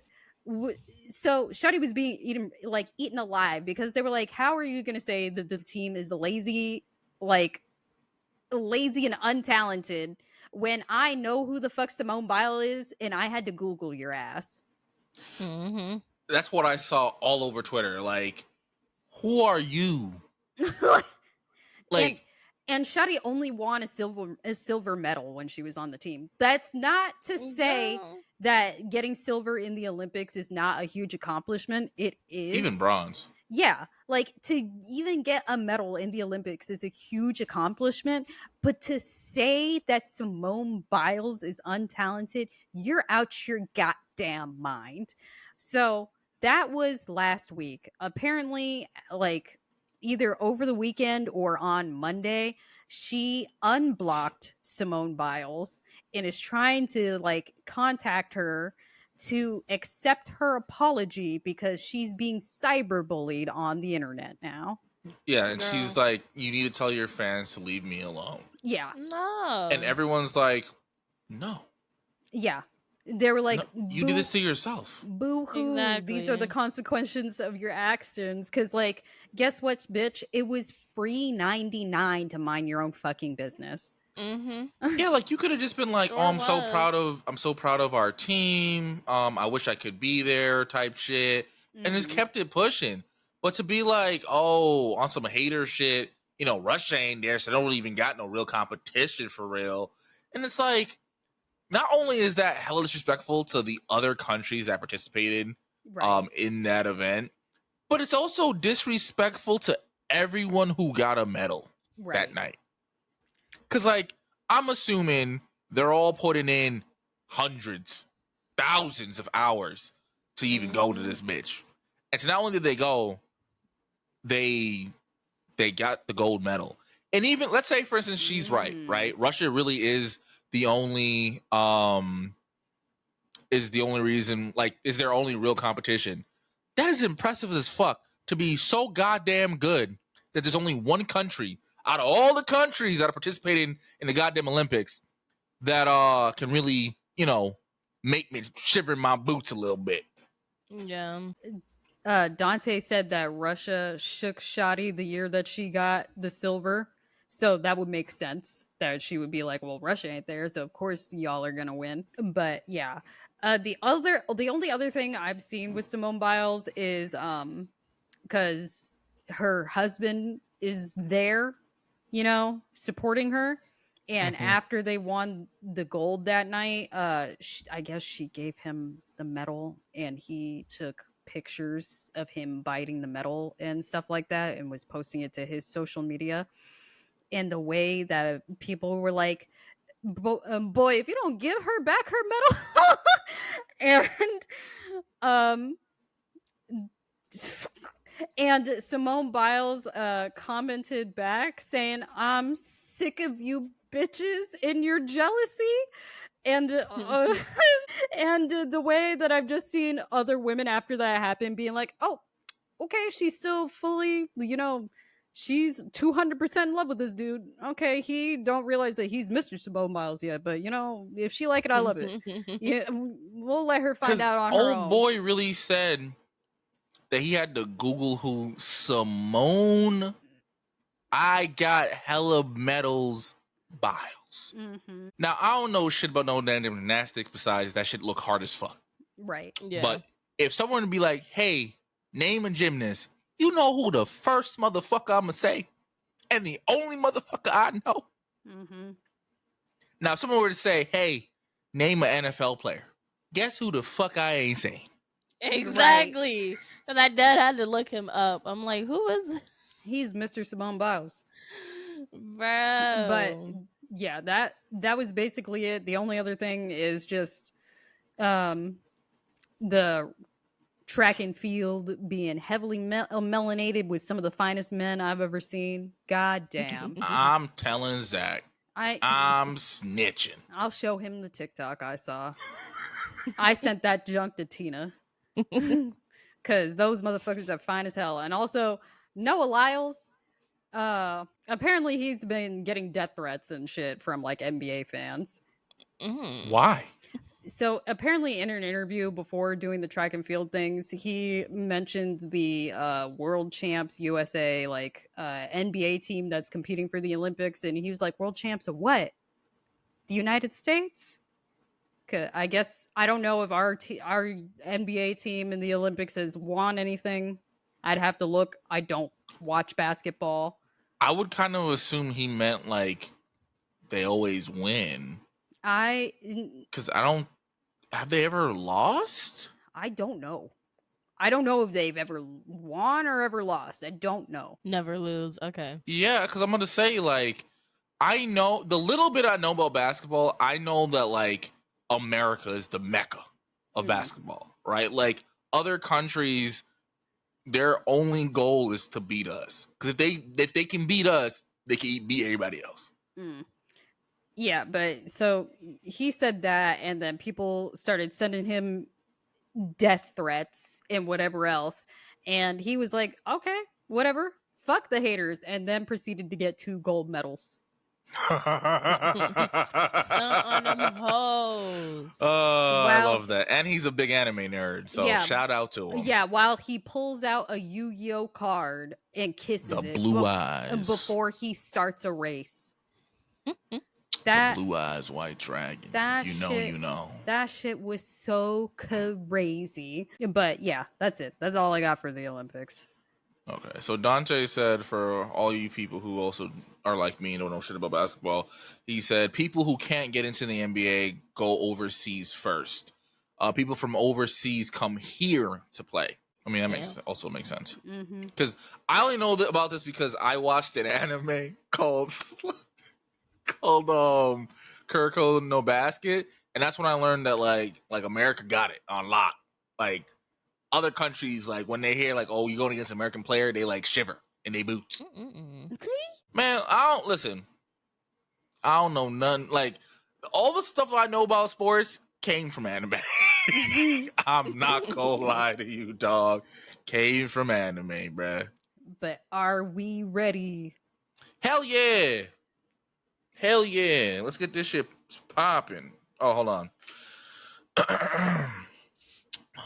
so Shuddy was being eaten alive, because they were like, how are you going to say that the team is lazy, like lazy and untalented when I know who the fuck Simone Biles is and I had to Google your ass. Mm-hmm. That's what I saw all over Twitter. Like, who are you? Like, and Shadi only won a silver medal when she was on the team. That's not to say that getting silver in the Olympics is not a huge accomplishment. It is. even bronze. Yeah, like to even get a medal in the Olympics is a huge accomplishment, but to say that Simone Biles is untalented, you're out your goddamn mind. So that was last week. Apparently, like either over the weekend or on Monday, she unblocked Simone Biles and is trying to like contact her to accept her apology because she's being cyberbullied on the internet now. Yeah, and she's like, you need to tell your fans to leave me alone. Yeah. No. And everyone's like, no. Yeah. They were like, no, you did this to yourself. Boo-hoo. Exactly. These are the consequences of your actions. Because, like, guess what, bitch? It was free 99 to mind your own fucking business. Mm-hmm. Yeah, like you could have just been like, Sure "Oh, I'm was. so proud of our team. I wish I could be there," type shit, and just kept it pushing. But to be like, "Oh, on some hater shit," you know, Russia ain't there, so they don't really even got no real competition for real. And it's like, not only is that hella disrespectful to the other countries that participated, Right. in that event, but it's also disrespectful to everyone who got a medal that night. Because, like, I'm assuming they're all putting in hundreds, thousands of hours to even go to this bitch. And so not only did they go, they got the gold medal. And even, let's say, for instance, she's right? Russia really is the only reason, like, is their only real competition. That is impressive as fuck to be so goddamn good that there's only one country out of all the countries that are participating in the goddamn Olympics that can really, you know, make me shiver in my boots a little bit. Yeah. Dante said that Russia shook Shadi the year that she got the silver. So that would make sense that she would be like, well, Russia ain't there, so of course y'all are gonna win. But yeah. The only other thing I've seen with Simone Biles is because her husband is there, you know, supporting her. And after they won the gold that night, I guess she gave him the medal, and he took pictures of him biting the medal and stuff like that, and was posting it to his social media. And the way that people were like, boy, if you don't give her back her medal, and and Simone Biles commented back saying, "I'm sick of you bitches and your jealousy." And and the way that I've just seen other women after that happen being like, "Oh, okay, she's still fully, you know, she's 200% in love with this dude. Okay, he don't realize that he's Mr. Simone Biles yet, but you know, if she like it, I love it. Yeah, we'll let her find out on her own." Old boy really said that he had to Google who Simone. I got hella medals Biles. Now I don't know shit about no damn gymnastics besides that shit look hard as fuck. Right. Yeah. But if someone would be like, "Hey, name a gymnast," you know who the first motherfucker I'ma say, and the only motherfucker I know. Now, if someone were to say, "Hey, name an NFL player," guess who the fuck I ain't saying? Exactly. And I dad had to look him up. I'm like, who is? He's Mr. Simone Biles. Bro. But yeah, that was basically it. The only other thing is just the track and field being heavily melanated with some of the finest men I've ever seen. God damn. I'm telling Zach, I'm snitching. I'll show him the TikTok I saw. I sent that junk to Tina. Because those motherfuckers are fine as hell. And also, Noah Lyles, apparently he's been getting death threats and shit from like NBA fans. Why? So apparently in an interview before doing the track and field things, he mentioned the world champs USA NBA team that's competing for the Olympics, and he was like, world champs of what? The United States? I guess I don't know if our NBA team in the Olympics has won anything. I'd have to look. I don't watch basketball. I would kind of assume he meant like they always win. Because I don't. Have they ever lost? I don't know. I don't know if they've ever won or ever lost. I don't know. Never lose. Okay. Yeah, because I'm going to say, like, I know the little bit I know about basketball, I know that, like, America is the mecca of basketball, right? Like, other countries, their only goal is to beat us. Because if they can beat us, they can beat everybody else. Yeah, but so he said that, and then people started sending him death threats and whatever else. And he was like, okay, whatever. Fuck the haters. And then proceeded to get 2 gold medals. Stunt on them hoes. I love that. And he's a big anime nerd, so Yeah. shout out to him. Yeah, while he pulls out a Yu-Gi-Oh card and kisses The it blue eyes. before he starts a race. The blue eyes white dragon. If you know, you know. That shit was so crazy. But yeah, that's it. That's all I got for the Olympics. Okay, so Dante said, for all you people who also are like me and don't know shit about basketball, he said people who can't get into the NBA go overseas first. People from overseas come here to play. I mean, that also makes sense. Because I only know about this because I watched an anime called Kuroko no Basket, and that's when I learned that like America got it on lock. Like other countries, like when they hear like, oh, you're going against an American player, they like shiver in their boots. Man, I don't know none. Like all the stuff I know about sports came from anime. I'm not gonna lie to you, dog. Came from anime, bruh. But are we ready? Hell yeah. Hell yeah. Let's get this shit popping. Oh, hold on. I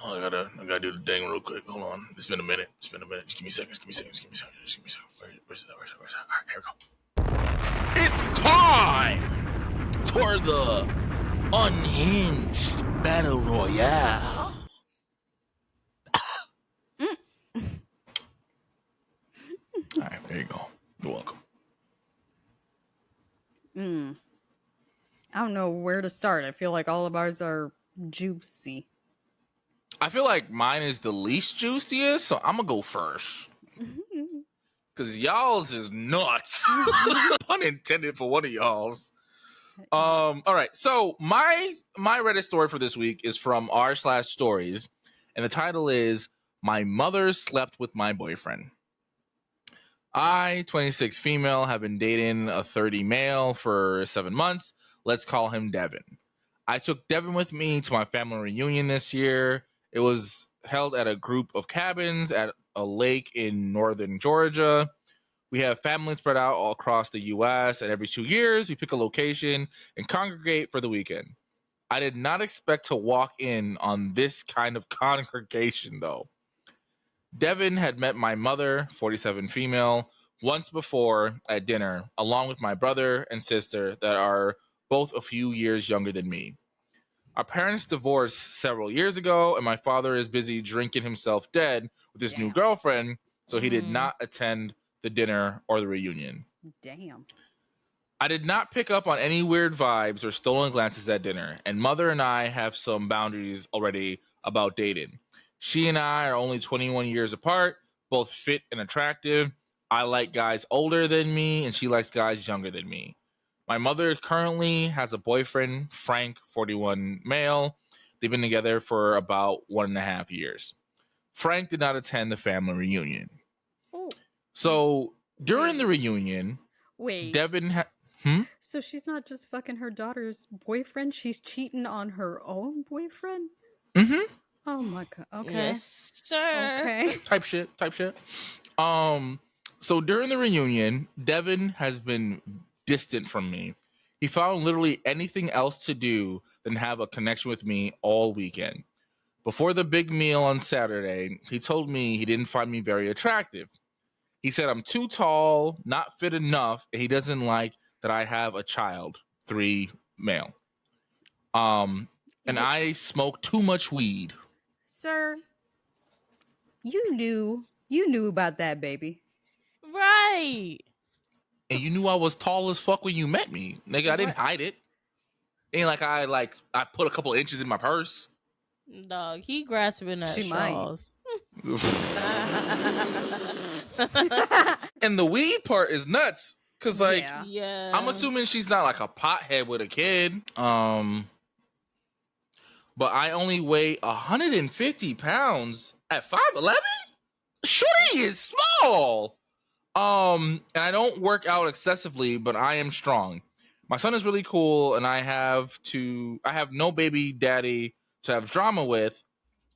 gotta do the thing real quick. Hold on. It's been a minute. Just give me seconds. Where's it? Where's it? All right, here we go. It's time for the Unhinged Battle Royale. All right, there you go. You're welcome. I don't know where to start. I feel like all of ours are juicy. I feel like mine is the least juiciest, so I'm gonna go first. Because y'all's is nuts. Pun intended for one of y'all's. All right, so my Reddit story for this week is from r/stories, and the title is "My Mother Slept with My Boyfriend." I, 26 female, have been dating a 30 male for 7 months. Let's call him Devin. I took Devin with me to my family reunion this year. It was held at a group of cabins at a lake in northern Georgia. We have families spread out all across the U.S., and every 2 years, we pick a location and congregate for the weekend. I did not expect to walk in on this kind of congregation, though. Devin had met my mother, 47 female, once before at dinner, along with my brother and sister that are both a few years younger than me. Our parents divorced several years ago, and my father is busy drinking himself dead with his new girlfriend, so he did not attend the dinner or the reunion. Damn. I did not pick up on any weird vibes or stolen glances at dinner, and mother and I have some boundaries already about dating. She and I are only 21 years apart, both fit and attractive. I like guys older than me, and she likes guys younger than me. My mother currently has a boyfriend, Frank, 41 male. They've been together for about 1.5 years. Frank did not attend the family reunion. Oh. So during the reunion, Devin So she's not just fucking her daughter's boyfriend, she's cheating on her own boyfriend? Mm-hmm. Oh my god. Okay. Yes, sir. Okay. Type shit. So during the reunion, Devin has been distant from me. He found literally anything else to do than have a connection with me all weekend. Before the big meal on Saturday, he told me he didn't find me very attractive. He said I'm too tall, not fit enough, and he doesn't like that I have a child, 3 male. And Yeah. I smoke too much weed. Sir, you knew about that, baby. Right. And you knew I was tall as fuck when you met me. Nigga, I didn't What? hide it. Ain't like I put a couple of inches in my purse. Dog, he grasping at She might. straws. And the weed part is nuts. Cause like Yeah. Yeah. I'm assuming she's not like a pothead with a kid. But I only weigh 150 pounds at 5'11". Shorty is small. And I don't work out excessively, but I am strong. My son is really cool, and I have no baby daddy to have drama with.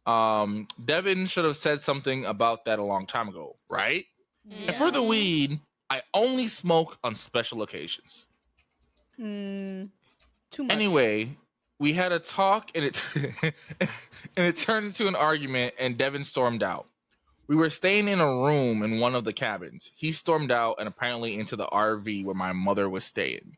Devin should have said something about that a long time ago, right? And for the Yeah. weed, I only smoke on special occasions. Too much. Anyway, we had a talk, and it turned into an argument, and Devin stormed out. We were staying in a room in one of the cabins. He stormed out and apparently into the RV where my mother was staying.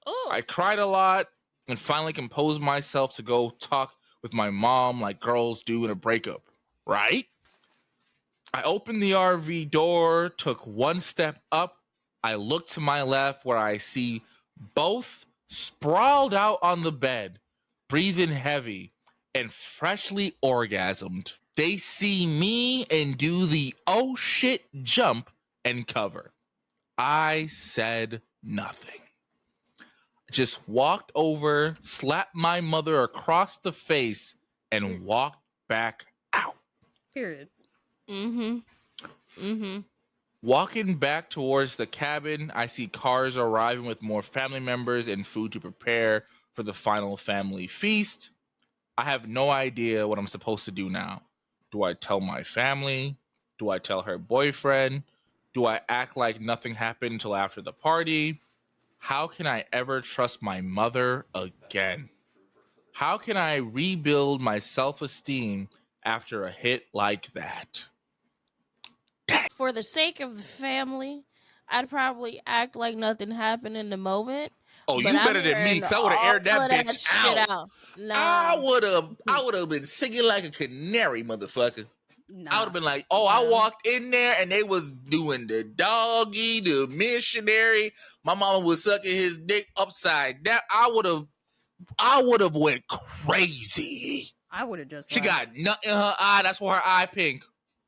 Oh. I cried a lot and finally composed myself to go talk with my mom like girls do in a breakup, right? I opened the RV door, took one step up. I look to my left where I see both sprawled out on the bed, breathing heavy and freshly orgasmed. They see me and do the oh shit jump and cover. I said nothing. Just walked over, slapped my mother across the face, and walked back out. Period. Walking back towards the cabin, I see cars arriving with more family members and food to prepare for the final family feast. I have no idea what I'm supposed to do now. Do I tell my family? Do I tell her boyfriend? Do I act like nothing happened until after the party? How can I ever trust my mother again? How can I rebuild my self-esteem after a hit like that? For the sake of the family, I'd probably act like nothing happened in the moment. Oh, but you I'm better than me, airing because I would have aired that all of that bitch shit out. Nah. I would have been singing like a canary, motherfucker. Nah. I would have been like, oh, I walked in there and they was doing the doggy, the missionary. My mama was sucking his dick upside down. I would have went crazy. I would have just. She laughed. got nothing in her eye. That's why her eye pink.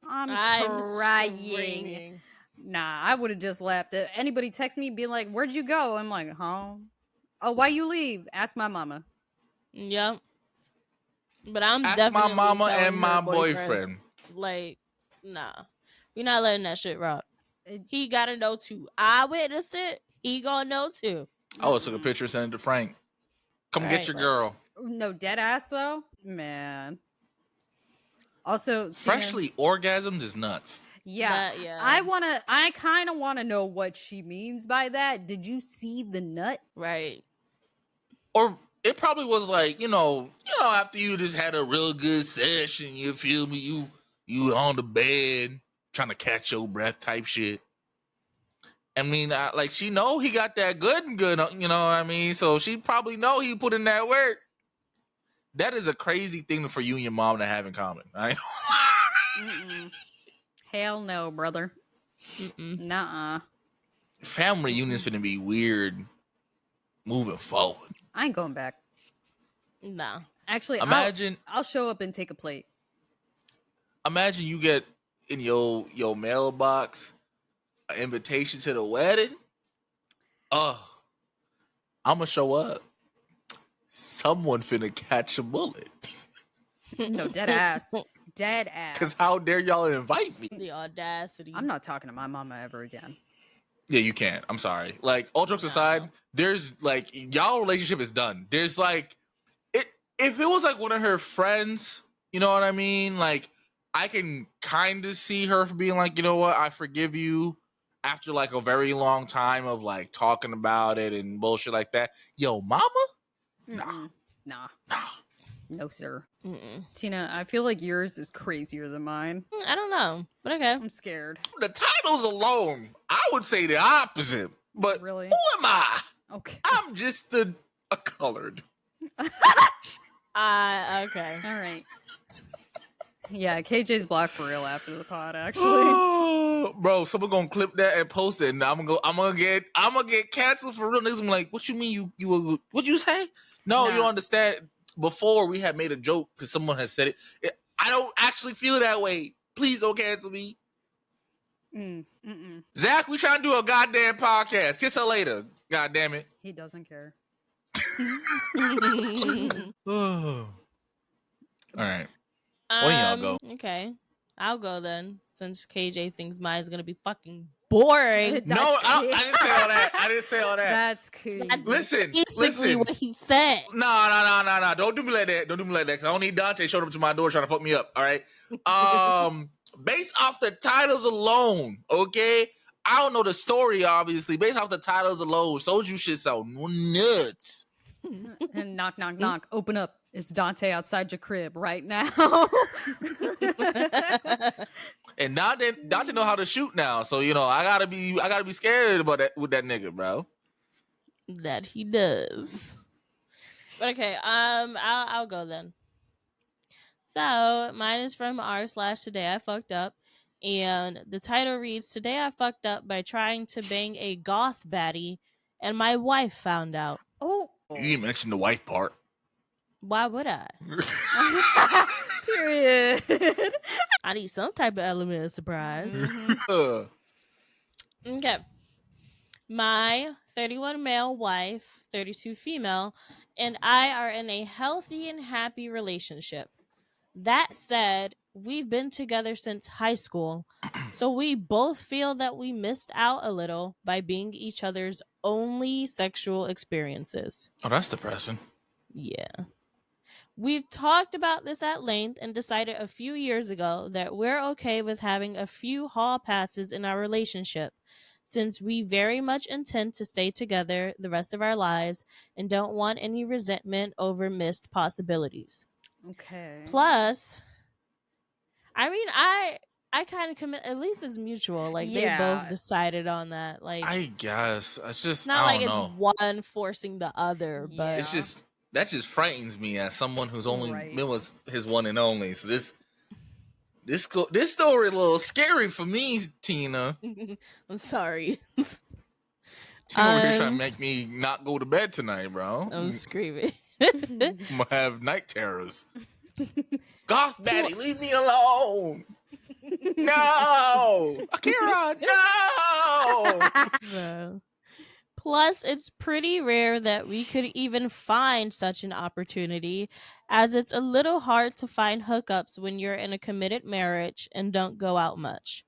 I'm crying. Screaming. Nah, I would have just laughed. Anybody text me, be like, "Where'd you go?" I'm like, "Home." Oh, why you leave? Ask my mama. Yep. But I'm Ask definitely my mama telling and her my boyfriend. Like, nah, we're not letting that shit rock. It- He gotta know too. I witnessed it. He gonna know too. I would have took a picture, sent it to Frank. Come get Right. your girl. No, dead ass though, man. Also, Freshly orgasms is nuts. yeah. That- yeah. I kind of want to know what she means by that. Did you see the nut? Right. Or it probably was like, after you just had a real good session, you feel me? You on the bed trying to catch your breath type shit. I mean, like she know he got that good, you know what I mean? So she probably know he put in that work. That is a crazy thing for you and your mom to have in common. Right? Hell no, brother. Nuh-uh. Family reunion's finna be weird moving forward. I ain't going back. Nah. Actually, Imagine I'll show up and take a plate. Imagine you get in your mailbox an invitation to the wedding. I'm gonna show up. Someone finna catch a bullet. No, dead ass. Dead ass. Cause how dare y'all invite me? The audacity. I'm not talking to my mama ever again. Yeah, you can't. I'm sorry. Like, all jokes aside, there's like y'all relationship is done. There's like if it was like one of her friends, you know what I mean? Like, I can kind of see her being like, you know what, I forgive you. after like a very long time of like talking about it and bullshit like that. Yo, mama? Nah. Nah. No, sir. Mm-mm. Tina, I feel like yours is crazier than mine. I don't know, but okay. I'm scared. The titles alone, I would say the opposite. But Really? who am I? Okay. I'm just a colored. Okay. All right. Yeah, KJ's blocked for real after the pod, actually. Bro, someone gonna clip that and post it, and I'm gonna get canceled for real. Niggas gonna be like, what you mean you what'd you say? No, you don't understand. Before we had made a joke because someone has said it. I don't actually feel that way. Please don't cancel me. Zach, we trying to do a goddamn podcast. Kiss her later. God damn it. He doesn't care. All right. Why don't y'all go? Okay. I'll go then, since KJ thinks mine's gonna be fucking boring. No, I didn't say all that. I didn't say all that. That's cool. Listen. What he said. No. Don't do me like that. Don't do me like that. Because I don't need Dante showing up to my door trying to fuck me up. All right. Based off the titles alone, okay? I don't know the story, obviously. Based off the titles alone, Soju shit sound nuts. And knock, knock, knock. Open up. It's Dante outside your crib right now. And Dante know how to shoot now, so you know I gotta be scared about that with that nigga, bro. That he does. But okay, I'll go then. So mine is from r/today I fucked up, and the title reads, "Today I fucked up by trying to bang a goth baddie, and my wife found out." Oh, You didn't mention the wife part. Why would I? period. I need some type of element of surprise. Okay. My 31 male wife, 32 female, and I are in a healthy and happy relationship. That said, we've been together since high school, so we both feel that we missed out a little by being each other's only sexual experiences. Oh, that's depressing. Yeah. We've talked about this at length and decided a few years ago that we're okay with having a few hall passes in our relationship, since we very much intend to stay together the rest of our lives and don't want any resentment over missed possibilities. Okay. Plus, I mean, I kind of commit. At least it's mutual. Like they both decided on that. Like I guess it's just not I like don't it's know. one forcing the other, but It's just that just frightens me as someone who's only been with his one and only. So this story a little scary for me, Tina. I'm sorry. Tina over here trying to make me not go to bed tonight, bro. I'm screaming. I'm gonna have night terrors. Goth baddie, leave me alone. No, Akira, no. Plus, it's pretty rare that we could even find such an opportunity, as it's a little hard to find hookups when you're in a committed marriage and don't go out much.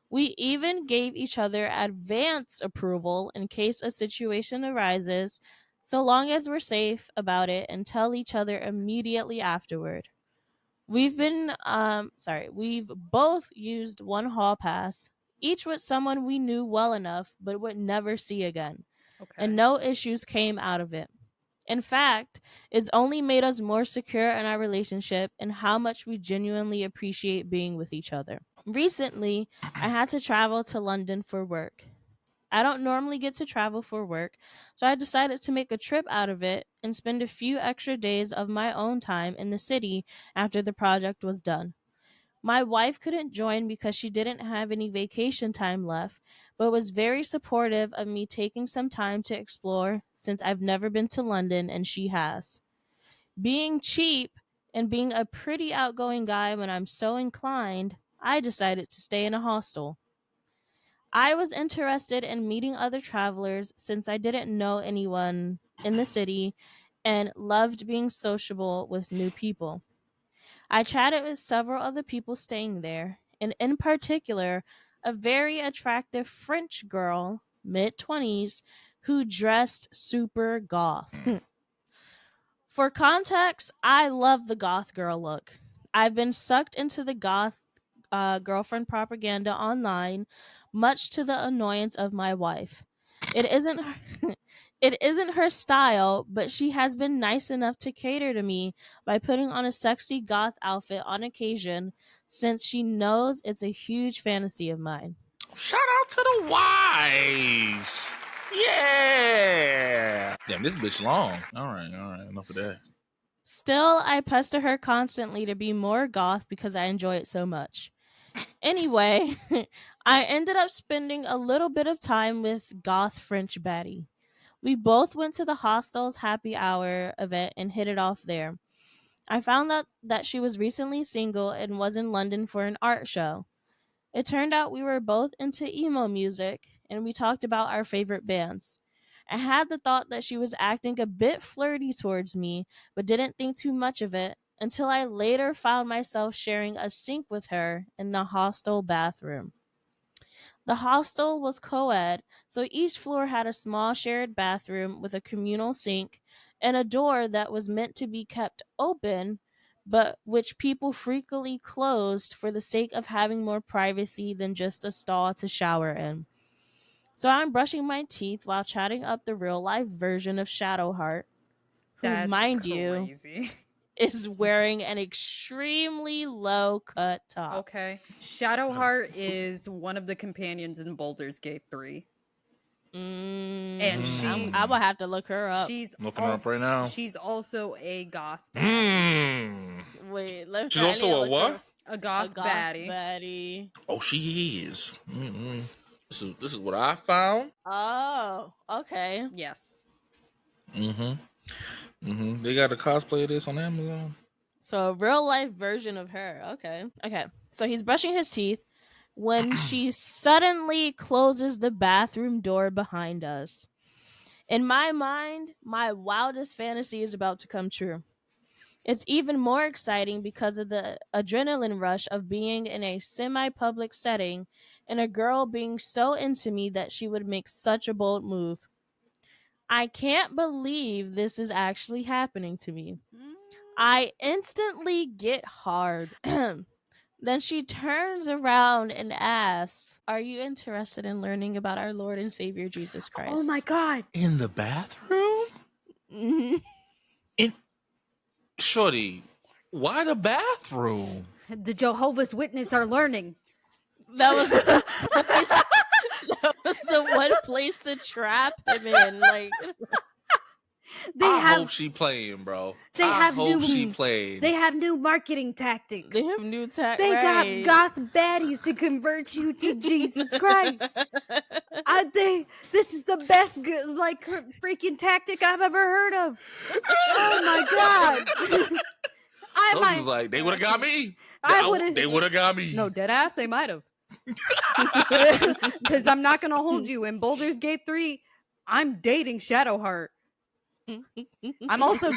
We even gave each other advance approval in case a situation arises, so long as we're safe about it and tell each other immediately afterward. We've both used one hall pass, each with someone we knew well enough but would never see again. Okay. And no issues came out of it. In fact, it's only made us more secure in our relationship and how much we genuinely appreciate being with each other. Recently, I had to travel to London for work. I don't normally get to travel for work, so I decided to make a trip out of it and spend a few extra days of my own time in the city after the project was done. My wife couldn't join because she didn't have any vacation time left, but was very supportive of me taking some time to explore since I've never been to London and she has. Being cheap and being a pretty outgoing guy when I'm so inclined, I decided to stay in a hostel. I was interested in meeting other travelers since I didn't know anyone in the city and loved being sociable with new people. I chatted with several other people staying there, and in particular, a very attractive French girl, mid-20s, who dressed super goth. For context, I love the goth girl look. I've been sucked into the goth girlfriend propaganda online much to the annoyance of my wife. It isn't it isn't her style, but she has been nice enough to cater to me by putting on a sexy goth outfit on occasion, since she knows it's a huge fantasy of mine. Shout out to the wife. Yeah. Damn, this bitch long. All right. Enough of that. Still, I pester her constantly to be more goth because I enjoy it so much. Anyway, I ended up spending a little bit of time with goth French baddie. We both went to the hostel's happy hour event and hit it off there. I found out that she was recently single and was in London for an art show. It turned out we were both into emo music, and we talked about our favorite bands. I had the thought that she was acting a bit flirty towards me, but didn't think too much of it until I later found myself sharing a sink with her in the hostel bathroom. The hostel was co-ed, so each floor had a small shared bathroom with a communal sink and a door that was meant to be kept open, but which people frequently closed for the sake of having more privacy than just a stall to shower in. So I'm brushing my teeth while chatting up the real life version of Shadowheart, who, That's mind you, crazy. is wearing an extremely low cut top. Okay. Shadowheart is one of the companions in Baldur's Gate 3. And she I'm gonna have to look her up. she's Looking her up right now. She's also a goth baddie. Wait, She's also a what? A goth baddie. baddie. Oh, she is. This is what I found. Oh, okay. Yes. They got a cosplay of this on Amazon. So a real life version of her. Okay. So he's brushing his teeth when she suddenly closes the bathroom door behind us. In my mind, my wildest fantasy is about to come true. It's even more exciting because of the adrenaline rush of being in a semi-public setting and a girl being so into me that she would make such a bold move. I can't believe this is actually happening to me. I instantly get hard. Then she turns around and asks, "Are you interested in learning about our Lord and Savior Jesus Christ?" Oh my god. In the bathroom? Shorty, why the bathroom? The Jehovah's Witnesses are learning. That was the one place to trap him in. Like, I hope she playing, bro. I hope she playing. They have new marketing tactics. they have new tech. They got goth baddies to convert you to Jesus Christ. This is the best freaking tactic I've ever heard of. Oh my god. Someone's like, they would have got me. They would have got me. No, dead ass, they might have. Because I'm not gonna hold you. In Baldur's Gate 3, I'm dating Shadowheart. I'm also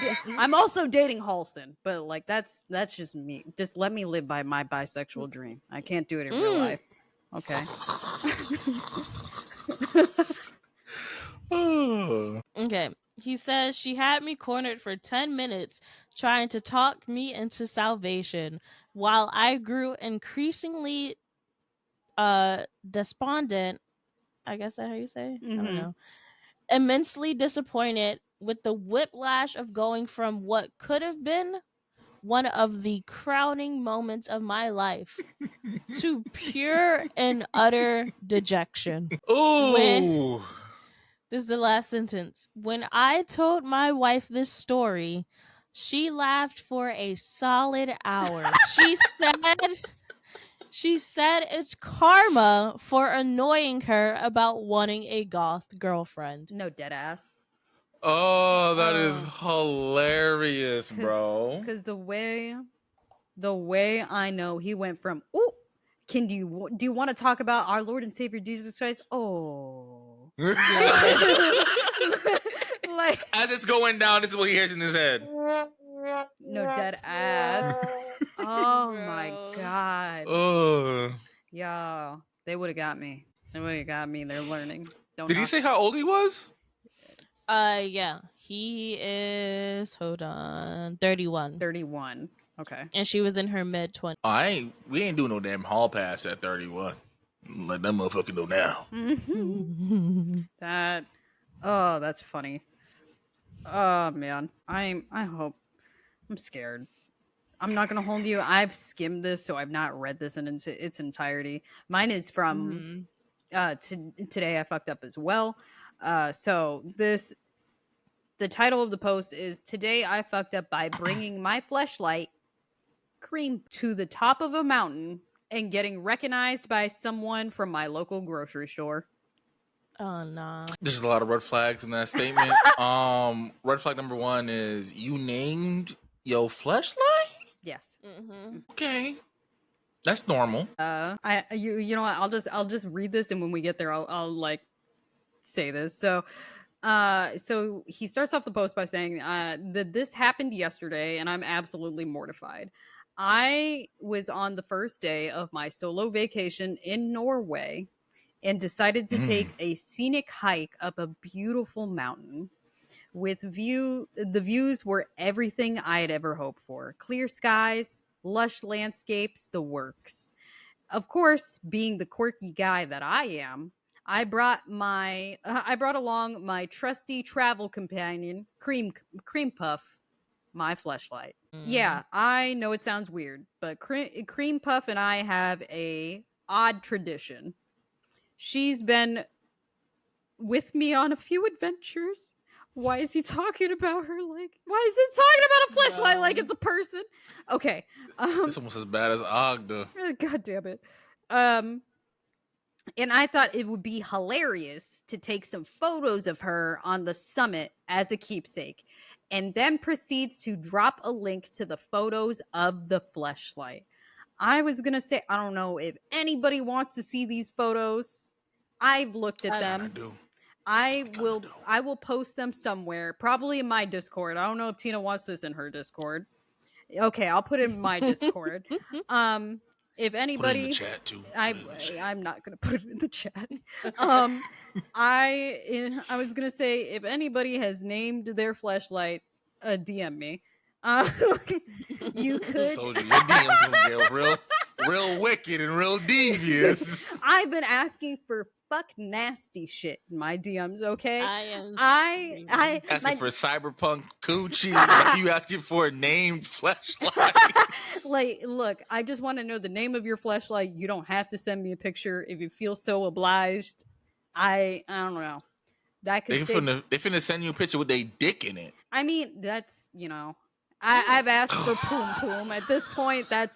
dating Halson, but like that's just me. Just let me live by my bisexual dream. I can't do it in real life. Okay. Okay. He says she had me cornered for 10 minutes trying to talk me into salvation while I grew increasingly despondent. I guess that's how you say? I don't know. Immensely disappointed with the whiplash of going from what could have been one of the crowning moments of my life to pure and utter dejection. Ooh. This is the last sentence. When I told my wife this story, she laughed for a solid hour. She said it's karma for annoying her about wanting a goth girlfriend. No, dead ass. Oh, that is hilarious, bro. Because the way I know, he went from do you want to talk about our Lord and Savior Jesus Christ? Oh, like as it's going down, this is what he hears in his head. No, dead ass. Oh my god. Yeah, they would have got me. They're learning. Did he say how old he was? Yeah. He is 31. 31. Okay. And she was in her mid-20s. We ain't doing no damn hall pass at 31. Let that motherfucker know now. That's funny. Oh man, I'm scared. I'm not gonna hold you. I've skimmed this, so I've not read this in its entirety. Mine is from today. I fucked up as well. So the title of the post is "Today I fucked up by bringing my fleshlight cream to the top of a mountain and getting recognized by someone from my local grocery store." Oh no. There's a lot of red flags in that statement. Red flag number 1 is you named your fleshlight? Yes. Okay. That's normal. You know what? I'll just read this, and when we get there, I'll like say this. So he starts off the post by saying that this happened yesterday, and I'm absolutely mortified. I was on the first day of my solo vacation in Norway and decided to take a scenic hike up a beautiful mountain with the views were everything I had ever hoped for. Clear skies, lush landscapes, the works. Of course, being the quirky guy that I am, I brought along my trusty travel companion, Cream Puff, my fleshlight. Yeah, I know it sounds weird, but Cream Puff and I have a odd tradition. She's been with me on a few adventures. Why is he talking about her like? Why is he talking about a fleshlight like it's a person? Okay. It's almost as bad as Ogda. God damn it. And I thought it would be hilarious to take some photos of her on the summit as a keepsake, and then proceeds to drop a link to the photos of the fleshlight. I was gonna say, I don't know if anybody wants to see these photos. I've looked at them. I do. I will post them somewhere, probably in my Discord. I don't know if Tina wants this in her Discord. Okay, I'll put it in my Discord. If anybody, put it in the chat too. I'm not gonna put it in the chat. I was gonna say, if anybody has named their fleshlight, DM me. You could. Soldier, your DMs gonna get real wicked and real devious. I've been asking for fuck nasty shit in my DMs. Okay, I asking for cyberpunk coochie. Like you asking for a named fleshlight. Like, look, I just want to know the name of your fleshlight. You don't have to send me a picture if you feel so obliged. I don't know. That could they finna send you a picture with a dick in it. I mean, that's I've asked for poom. At this point, that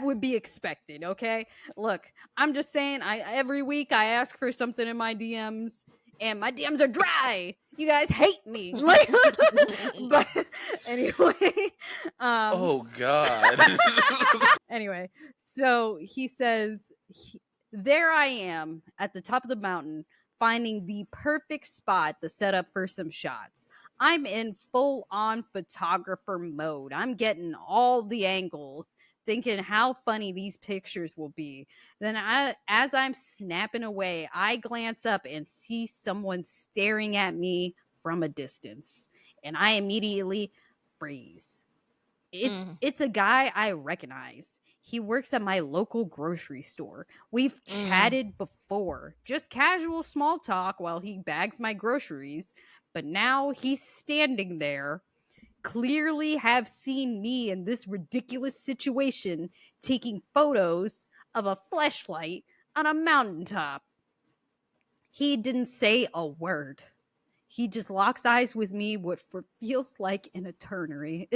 would be expected. Okay, look, I'm just saying. Every week I ask for something in my DMs, and my DMs are dry. You guys hate me. Like, but anyway. Oh God. Anyway, so he says, there I am at the top of the mountain, finding the perfect spot to set up for some shots. I'm in full-on photographer mode. I'm getting all the angles, thinking how funny these pictures will be. Then as I'm snapping away, I glance up and see someone staring at me from a distance, and I immediately freeze. It's a guy I recognize. He works at my local grocery store. We've chatted before, just casual small talk while he bags my groceries, but now he's standing there, clearly have seen me in this ridiculous situation, taking photos of a fleshlight on a mountaintop. He didn't say a word. He just locks eyes with me what feels like an eternity,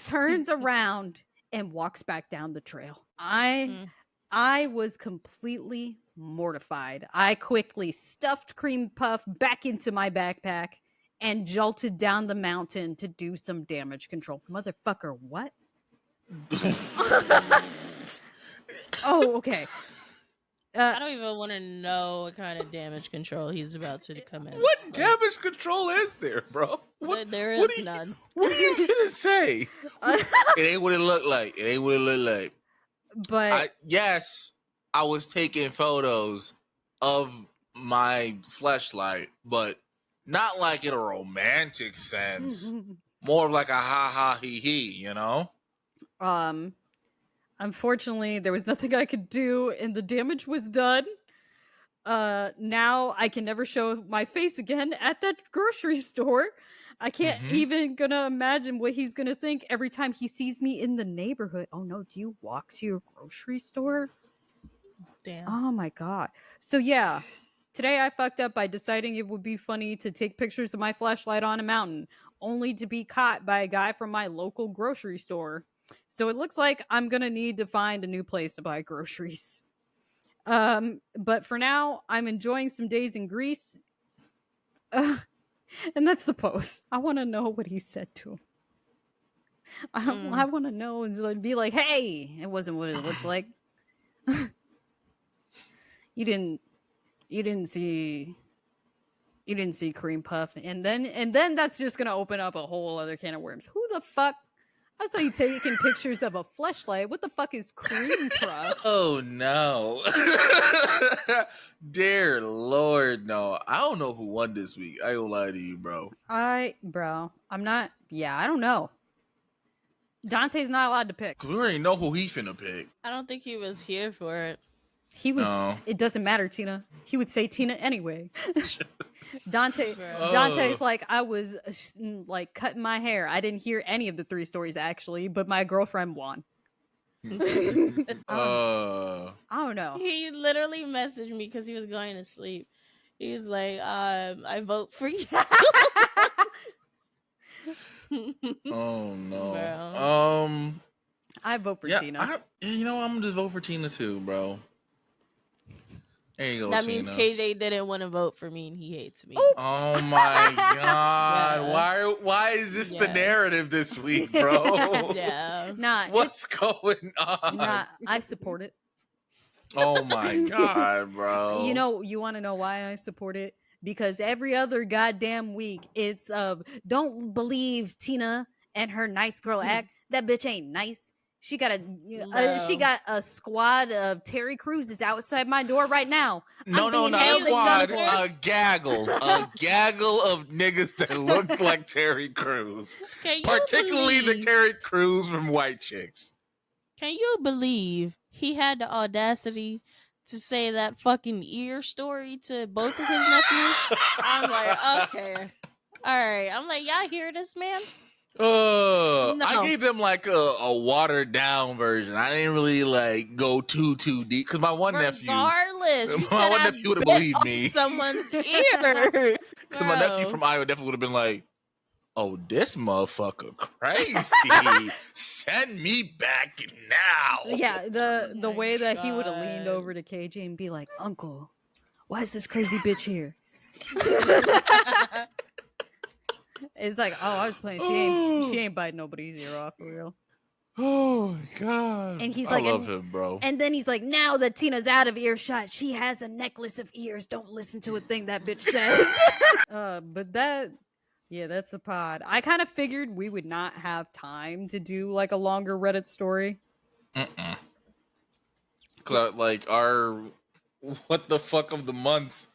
turns around and walks back down the trail. I was completely mortified. I quickly stuffed Cream Puff back into my backpack and jolted down the mountain to do some damage control. Motherfucker, what? Oh, okay. I don't even want to know what kind of damage control he's about to commence. What damage control is there, bro? There is none. What are you gonna say? It ain't what it looked like. It ain't what it looked like. But yes, I was taking photos of my fleshlight, but not like in a romantic sense. More of like a ha ha he he, you know? Unfortunately, there was nothing I could do, and the damage was done. Now I can never show my face again at that grocery store. I can't even gonna imagine what he's gonna think every time he sees me in the neighborhood. Oh no, do you walk to your grocery store? Damn. Oh my god. So yeah, today I fucked up by deciding it would be funny to take pictures of my flashlight on a mountain, only to be caught by a guy from my local grocery store. So it looks like I'm gonna need to find a new place to buy groceries. But for now, I'm enjoying some days in Greece. And that's the post. I want to know what he said to him. I want to know and be like, hey, it wasn't what it looks like. You didn't see cream puff, and then that's just gonna open up a whole other can of worms. Who the fuck? I saw you taking pictures of a fleshlight. What the fuck is cream puff? Oh no. Dear Lord, no. I don't know who won this week. I ain't gonna lie to you, bro. I'm not. Yeah, I don't know. Dante's not allowed to pick. Cause we already know who he finna pick. I don't think he was here for it. He was. No. It doesn't matter, Tina. He would say Tina anyway. Dante's like, I was like cutting my hair. I didn't hear any of the 3 stories actually, but my girlfriend won. I don't know. He literally messaged me because he was going to sleep. He was like, I vote for you. Oh no. Bro. I vote for Tina. I'm gonna just vote for Tina too, bro. There you go. That Tina. means KJ didn't want to vote for me and he hates me. Oh my god. Why is this the narrative this week, bro? Yeah. Nah. What's going on? Nah, I support it. Oh my god, bro. You want to know why I support it? Because every other goddamn week it's don't believe Tina and her nice girl act. That bitch ain't nice. She got a squad of Terry Crews outside my door right now. No, not a squad. A gaggle of niggas that look like Terry Crews. Particularly the Terry Crews from White Chicks. Can you believe he had the audacity to say that fucking ear story to both of his nephews? I'm like, okay. All right. I'm like, y'all hear this, man? No. I gave them like a watered down version. I didn't really like go too deep because my one nephew would have believed me. Someone's ear. Because my nephew from Iowa definitely would have been like, "Oh, this motherfucker crazy! Send me back now." Yeah, the way that he would have leaned over to KJ and be like, "Uncle, why is this crazy bitch here?" It's like, oh, I was playing. She ain't biting nobody's ear off for real. Oh my god! And he's I like, love him, bro. And then he's like, now that Tina's out of earshot, she has a necklace of ears. Don't listen to a thing that bitch says. But that's the pod. I kind of figured we would not have time to do like a longer Reddit story. Like our what the fuck of the months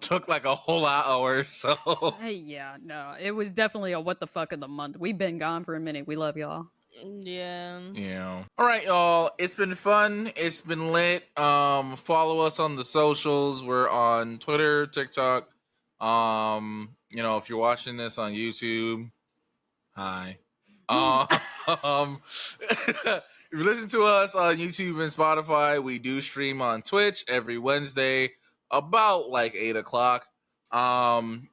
took like a whole hour. So yeah, no, it was definitely a what the fuck of the month. We've been gone for a minute. We love y'all. Yeah. All right, y'all. It's been fun. It's been lit. Follow us on the socials. We're on Twitter, TikTok. If you're watching this on YouTube, hi. If you listen to us on YouTube and Spotify, we do stream on Twitch every Wednesday about like 8:00.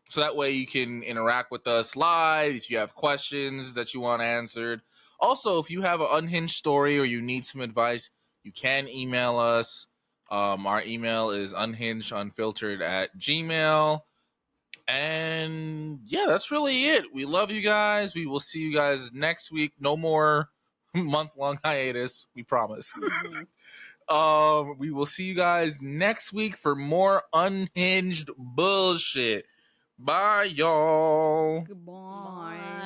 So that way you can interact with us live if you have questions that you want answered. Also, if you have an unhinged story or you need some advice, you can email us. Our email is unhingedunfiltered@gmail.com. And yeah, that's really it. We love you guys. We will see you guys next week. No more month-long hiatus. We promise. We will see you guys next week for more unhinged bullshit. Bye, y'all. Goodbye.